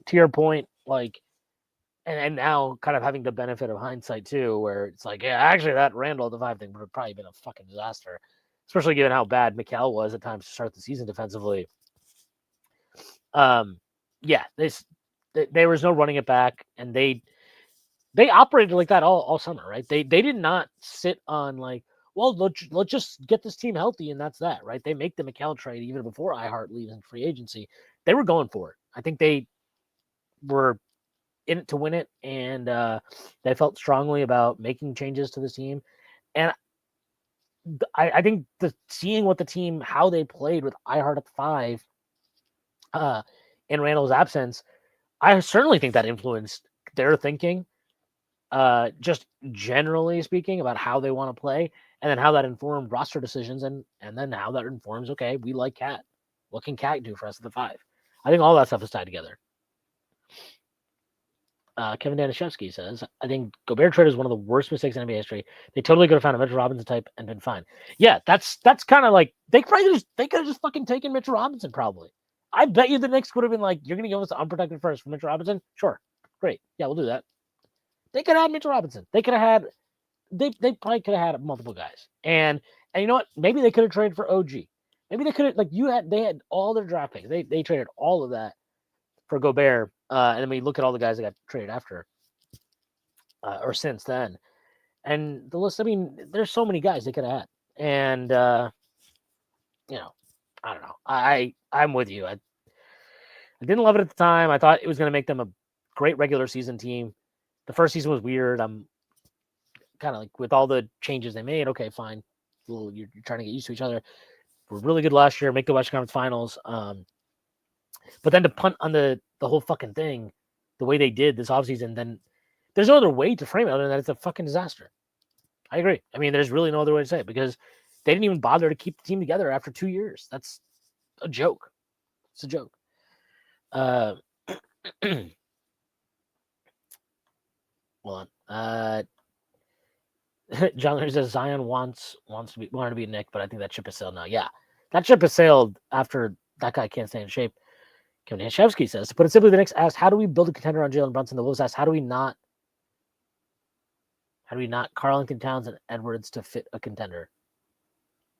to your point, like, and now kind of having the benefit of hindsight too, where it's like, yeah, actually that Randle at the 5 thing would have probably been a fucking disaster, especially given how bad Mikal was at times to start the season defensively. Yeah, there was no running it back, and they operated like that all summer, right? They did not sit on like, well, let's just get this team healthy and that's that, right? They make the Mikal trade even before Ihart leaves in free agency. They were going for it. I think they were in it to win it, and they felt strongly about making changes to this team. And I think seeing what the team, how they played with Ihart at the 5 in Randle's absence, I certainly think that influenced their thinking, just generally speaking, about how they want to play, and then how that informed roster decisions, and then how that informs, okay, we like Cat. What can Cat do for us at the 5? I think all that stuff is tied together. Kevin Danishevsky says, I think Gobert trade is one of the worst mistakes in NBA history. They totally could have found a Mitchell Robinson type and been fine. Yeah, that's kind of like, they could have just fucking taken Mitchell Robinson, probably. I bet you the Knicks would have been like, you're going to give us the unprotected first for Mitchell Robinson? Sure. Great. Yeah, we'll do that. They could have had Mitchell Robinson. They probably could have had multiple guys. And you know what? Maybe they could have traded for OG. Maybe they could have, like, they had all their draft picks. They traded all of that for Gobert. And then we look at all the guys that got traded after or since then. And the list, I mean, there's so many guys they could have had. And, you know, I don't know. I'm with you. I didn't love it at the time. I thought it was going to make them a great regular season team. The first season was weird. I'm kind of like, with all the changes they made, okay, fine. You're trying to get used to each other. We're really good last year, make the Western Conference Finals. But then to punt on the whole fucking thing, the way they did this offseason, then there's no other way to frame it other than that it's a fucking disaster. I agree. I mean, there's really no other way to say it because they didn't even bother to keep the team together after 2 years. That's a joke. It's a joke. Hold on. John Larry says Zion wanted to be Nick, but I think that ship has sailed now. Yeah, that ship has sailed after that guy can't stay in shape. Kevin Hanshevsky says, to put it simply, the Knicks asked, how do we build a contender on Jalen Brunson? The Wolves asked, how do we not Karl-Anthony Towns and Edwards to fit a contender?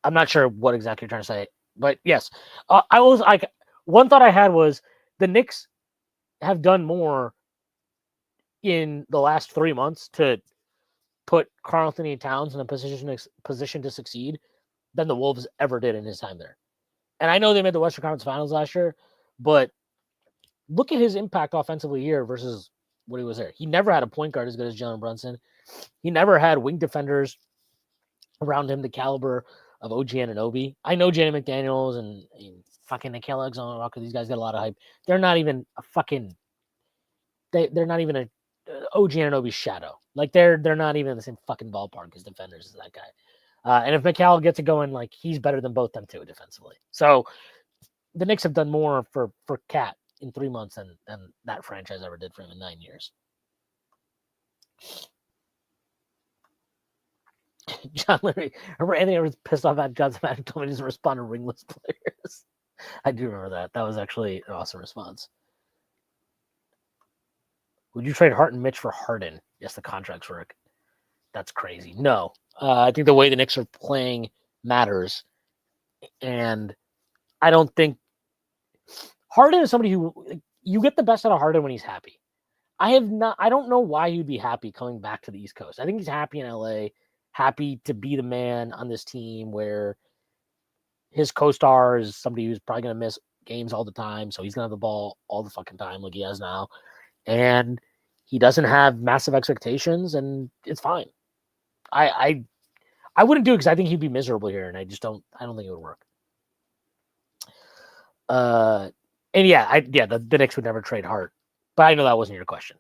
I'm not sure what exactly you're trying to say, but yes. One thought I had was the Knicks have done more in the last 3 months to put Karl-Anthony Towns in a position to succeed than the Wolves ever did in his time there. And I know they made the Western Conference Finals last year, but look at his impact offensively here versus when he was there. He never had a point guard as good as Jalen Brunson. He never had wing defenders around him the caliber of OG Anunoby. I know Jaden McDaniels and fucking Nickeil Alexander-Walker. These guys get a lot of hype. They're not even a fucking. They're not even a OG Anunoby's shadow. Like they're not even in the same fucking ballpark as defenders as that guy. And if Mikal gets it going, like he's better than both them too defensively. So the Knicks have done more for Cat in 3 months than that franchise ever did for him in 9 years. John Larry, remember Anthony was pissed off at Johnson and told me he doesn't respond to ringless players. I do remember that. That was actually an awesome response. Would you trade Hart and Mitch for Harden? Yes, the contracts work. That's crazy. No. I think the way the Knicks are playing matters. And I don't think Harden is somebody who you get the best out of Harden when he's happy. I don't know why he'd be happy coming back to the East Coast. I think he's happy in LA, happy to be the man on this team where his co-star is somebody who's probably going to miss games all the time. So he's going to have the ball all the fucking time like he has now. And he doesn't have massive expectations and it's fine. I wouldn't do it because I think he'd be miserable here. And I don't think it would work. And the Knicks would never trade Hart, but I know that wasn't your question.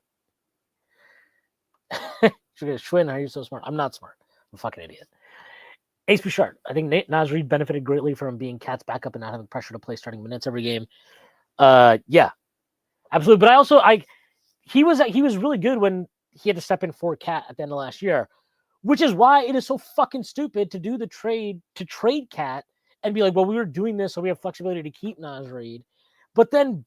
Schwinn, are you so smart? I'm not smart. I'm a fucking idiot. Ace Bouchard. I think Naz Reid benefited greatly from being Cat's backup and not having pressure to play starting minutes every game. Yeah, absolutely. But he was really good when he had to step in for Cat at the end of last year, which is why it is so fucking stupid to do the trade to trade Cat and be like, well, we were doing this so we have flexibility to keep Naz Reid, but then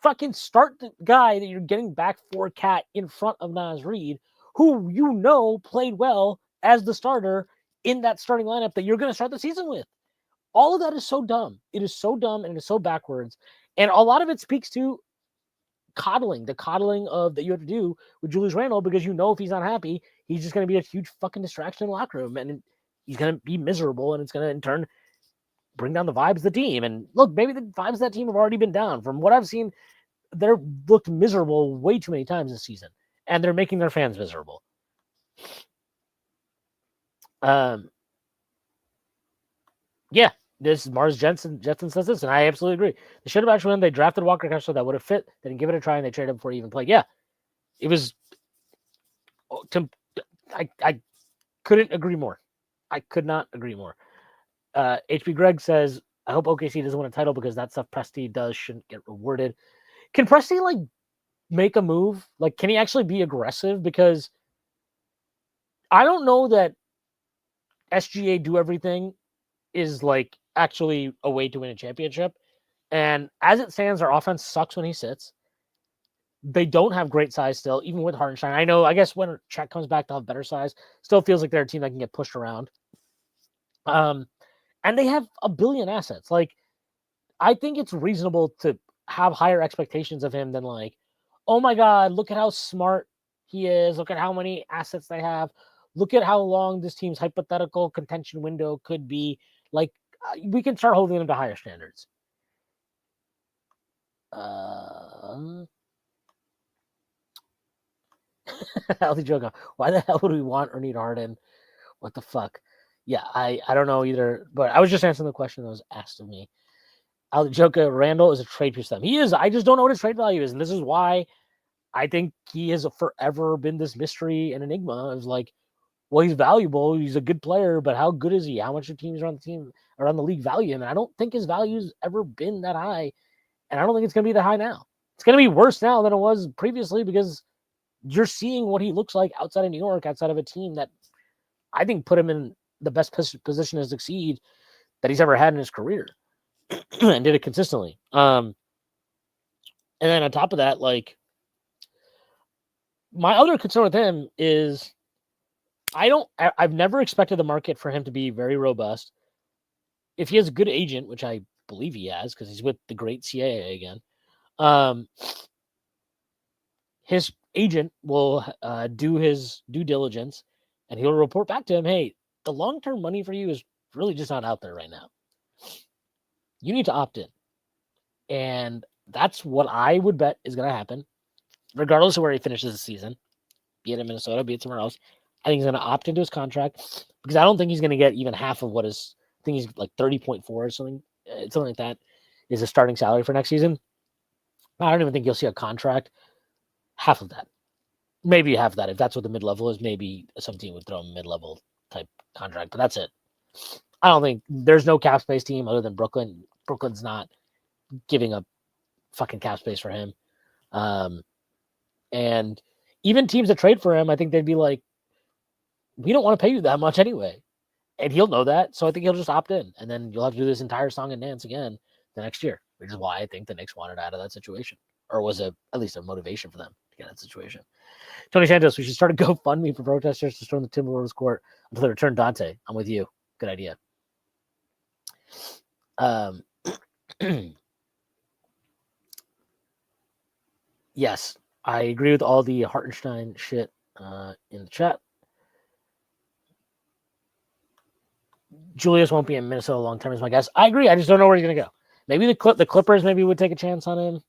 fucking start the guy that you're getting back for Cat in front of Naz Reid, who played well as the starter in that starting lineup that you're going to start the season with. All of that is so dumb. It is so dumb and it is so backwards. And a lot of it speaks to the coddling of that you have to do with Julius Randle, because if he's not happy, he's just going to be a huge fucking distraction in the locker room and he's going to be miserable and it's going to in turn bring down the vibes of the team. And look, maybe the vibes of that team have already been down. From what I've seen, they're looked miserable way too many times this season and they're making their fans miserable. Yeah, this is Mars Jensen says this, and I absolutely agree. They should have actually when they drafted Walker Kessler that would have fit. They didn't give it a try, and they traded him before he even played. Yeah, it was. I couldn't agree more. I could not agree more. HB Greg says, I hope OKC doesn't win a title because that stuff Presti does shouldn't get rewarded. Can Presti make a move? Can he actually be aggressive? Because I don't know that SGA do everything is actually a way to win a championship. And as it stands, our offense sucks when he sits. They don't have great size still, even with Hartenstein. I guess when Chet comes back, they'll have better size. Still feels like they're a team that can get pushed around. And they have a billion assets. I think it's reasonable to have higher expectations of him than oh my God, look at how smart he is. Look at how many assets they have. Look at how long this team's hypothetical contention window could be. Like, we can start holding them to higher standards. Healthy joke. Why the hell would we want or need Harden? What the fuck? Yeah, I don't know either. But I was just answering the question that was asked of me. Aljoka Randle is a trade piece for them. He is. I just don't know what his trade value is, and this is why I think he has forever been this mystery and enigma. Of like, well, he's valuable. He's a good player, but how good is he? How much do teams around the league value him? And I don't think his value's ever been that high, and I don't think it's going to be that high now. It's going to be worse now than it was previously because you're seeing what he looks like outside of New York, outside of a team that I think put him in the best position to succeed that he's ever had in his career and did it consistently. And then on top of that, like, my other concern with him is I've never expected the market for him to be very robust. If he has a good agent, which I believe he has, because he's with the great CAA again, his agent will do his due diligence, and he'll report back to him, hey, the long-term money for you is really just not out there right now. You need to opt in. And that's what I would bet is going to happen, regardless of where he finishes the season, be it in Minnesota, be it somewhere else. I think he's going to opt into his contract because I don't think he's going to get even half of what his, I think he's like 30.4 or something like that is a starting salary for next season. I don't even think you'll see a contract half of that. Maybe half of that. If that's what the mid-level is, maybe some team would throw a mid-level type contract, but that's it. I don't think there's no cap space team other than Brooklyn. Brooklyn's not giving up fucking cap space for him. And even teams that trade for him, I think they'd be like, we don't want to pay you that much anyway. And he'll know that. So I think he'll just opt in. And then you'll have to do this entire song and dance again the next year, which is why I think the Knicks wanted out of that situation. Or was at least a motivation for them to get that situation. Tony Santos, we should start a GoFundMe for protesters to storm the Timberwolves court until they return Dante. I'm with you. Good idea. Yes, I agree with all the Hartenstein shit in the chat. Julius won't be in Minnesota long term, is my guess. I agree. I just don't know where he's going to go. Maybe the Clippers maybe would take a chance on him.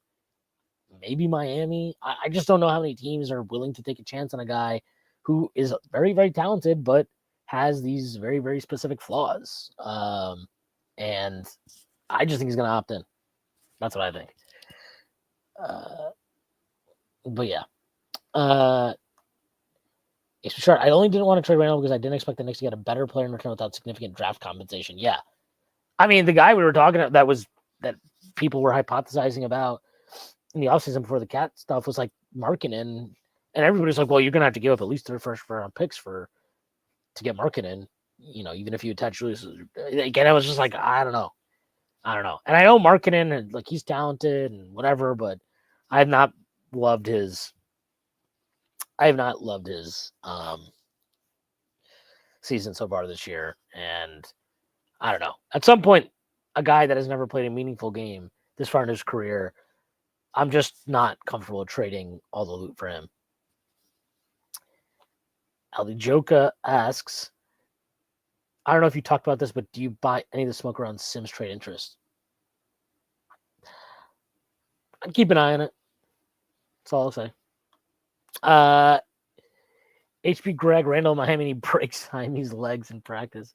Maybe Miami. I just don't know how many teams are willing to take a chance on a guy who is very, very talented, but has these very, very specific flaws. And I just think he's going to opt in. That's what I think. But yeah. It's sure. I only didn't want to trade Randle because I didn't expect the Knicks to get a better player in return without significant draft compensation. Yeah. I mean, the guy we were talking about that people were hypothesizing about in the offseason before the Cat stuff was like Markkanen, and everybody's like, well, you're going to have to give up at least 3 first-round picks to get Markkanen, even if you attach Julius. Again, I was just like, I don't know. And I know Markkanen, and like, he's talented and whatever, but I have not loved his season so far this year. And I don't know. At some point, a guy that has never played a meaningful game this far in his career, I'm just not comfortable trading all the loot for him. Ali Joka asks, I don't know if you talked about this, but do you buy any of the smoke around Sims trade interest? I'd keep an eye on it. That's all I'll say. HP Greg Randall Miami, he breaks Jaime's legs in practice.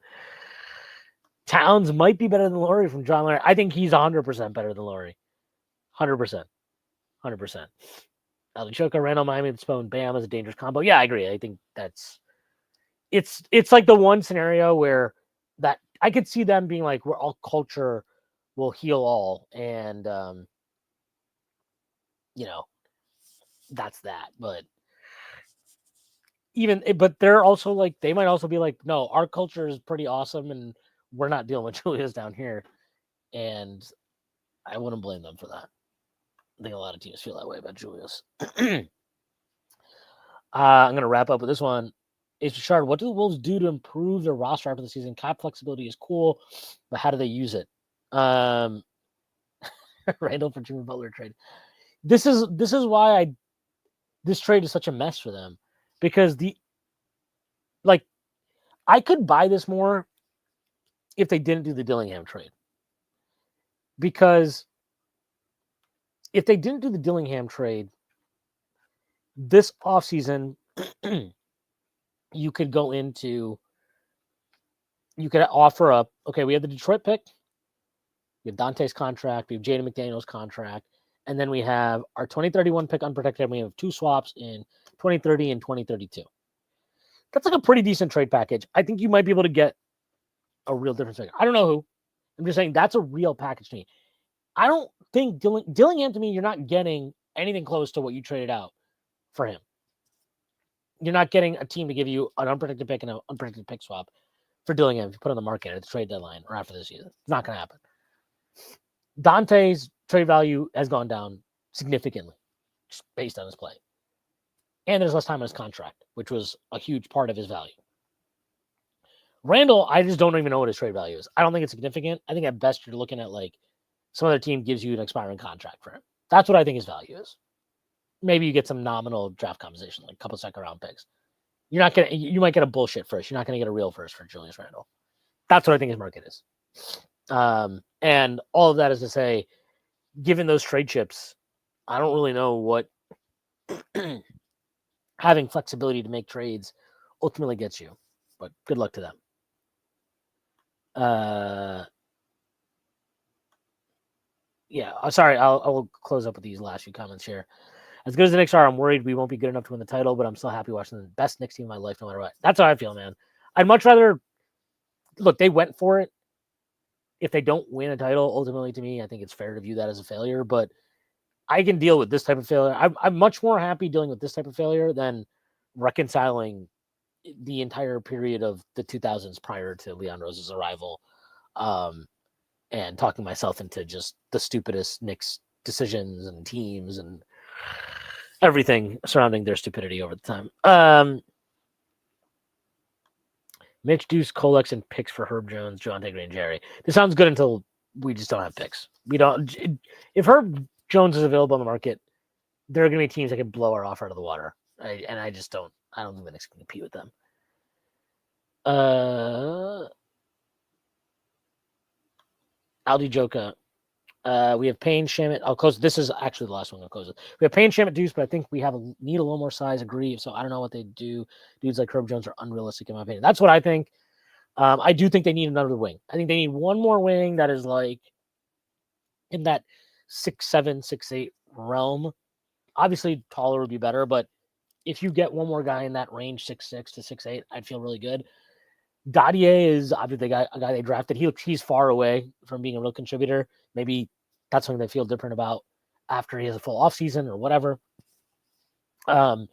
Towns might be better than Laurie from John Larry. I think he's 100% better than Laurie. 100%. Ali Choka, Randall Miami, Spone, Bam is a dangerous combo. Yeah, I agree. I think it's like the one scenario where that I could see them being like, we're all culture will heal all. And, that's that. But they're also like, they might also be like, no, our culture is pretty awesome and we're not dealing with Julius down here. And I wouldn't blame them for that. I think a lot of teams feel that way about Julius. I'm going to wrap up with this one. It's Richard, what do the Wolves do to improve their roster after the season? Cap flexibility is cool, but how do they use it? Randall for Jimmy Butler trade. This is why this trade is such a mess for them because I could buy this more if they didn't do the Dillingham trade. Because if they didn't do the Dillingham trade, this offseason, you could offer up, okay, we have the Detroit pick, we have Dante's contract, we have Jaden McDaniel's contract, and then we have our 2031 pick unprotected, and we have 2 swaps in 2030 and 2032. That's like a pretty decent trade package. I think you might be able to get a real difference maker. I don't know who. I'm just saying that's a real package to me. I don't think Dillingham, to me, you're not getting anything close to what you traded out for him. You're not getting a team to give you an unprotected pick and an unprotected pick swap for Dillingham if you put on the market at the trade deadline or after the season. It's not going to happen. Dante's trade value has gone down significantly just based on his play. And there's less time on his contract, which was a huge part of his value. Randle, I just don't even know what his trade value is. I don't think it's significant. I think at best you're looking at like some other team gives you an expiring contract for him. That's what I think his value is. Maybe you get some nominal draft compensation, like a couple second round picks. You might get a bullshit first. You're not going to get a real first for Julius Randle. That's what I think his market is. And all of that is to say, given those trade chips, I don't really know what having flexibility to make trades ultimately gets you. But good luck to them. Sorry, I'll close up with these last few comments here. As good as the Knicks are, I'm worried we won't be good enough to win the title, but I'm still happy watching the best Knicks team of my life no matter what. That's how I feel, man. I'd much rather look, they went for it. If they don't win a title, ultimately to me, I think it's fair to view that as a failure, but I can deal with this type of failure. I'm much more happy dealing with this type of failure than reconciling the entire period of the 2000s prior to Leon Rose's arrival and talking myself into just the stupidest Knicks decisions and teams and everything surrounding their stupidity over the time. Mitch, Deuce, Kolex, and picks for Herb Jones, Javonte Green, Jerry. This sounds good until we just don't have picks. We don't. If Herb Jones is available on the market, there are going to be teams that can blow our offer out of the water, and I just don't. I don't think the Knicks can compete with them. Aldi Joka. We have Payne, Shamet. I'll close. This is actually the last one. I'll close it. We have Payne, Shamet, Deuce, but I think we need a little more size. Agree. So I don't know what they do. Dudes like Herb Jones are unrealistic in my opinion. That's what I think. I do think they need another wing. I think they need one more wing that is like in that 6'7", 6'8" realm. Obviously, taller would be better, but if you get one more guy in that range, 6'6" to 6'8", I'd feel really good. Dadier is obviously a guy they drafted. He's far away from being a real contributor. Maybe that's something they feel different about after he has a full offseason or whatever. But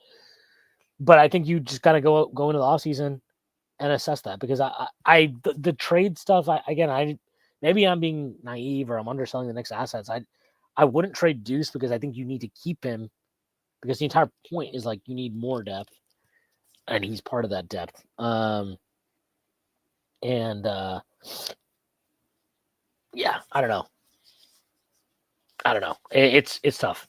I think you just got to go into the offseason and assess that because the trade stuff, maybe I'm being naive or I'm underselling the Knicks assets. I wouldn't trade Deuce because I think you need to keep him because the entire point is like you need more depth and he's part of that depth. I don't know. It's tough.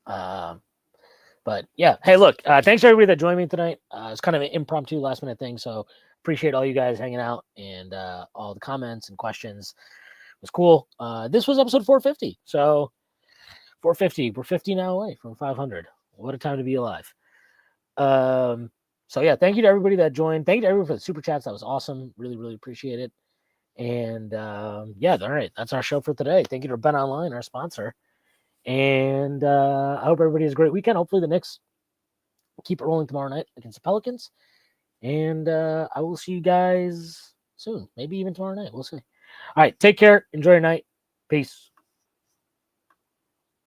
But yeah, hey, look, thanks to everybody that joined me tonight. It's kind of an impromptu last minute thing. So appreciate all you guys hanging out and all the comments and questions. It was cool. This was episode 450. So 450, we're 50 now away from 500. What a time to be alive. So yeah, thank you to everybody that joined. Thank you to everyone for the super chats. That was awesome. Really, really appreciate it. And all right, that's our show for today. Thank you to Bet Online, our sponsor. And I hope everybody has a great weekend. Hopefully the Knicks keep it rolling tomorrow night against the Pelicans. And I will see you guys soon. Maybe even tomorrow night. We'll see. All right, take care. Enjoy your night. Peace.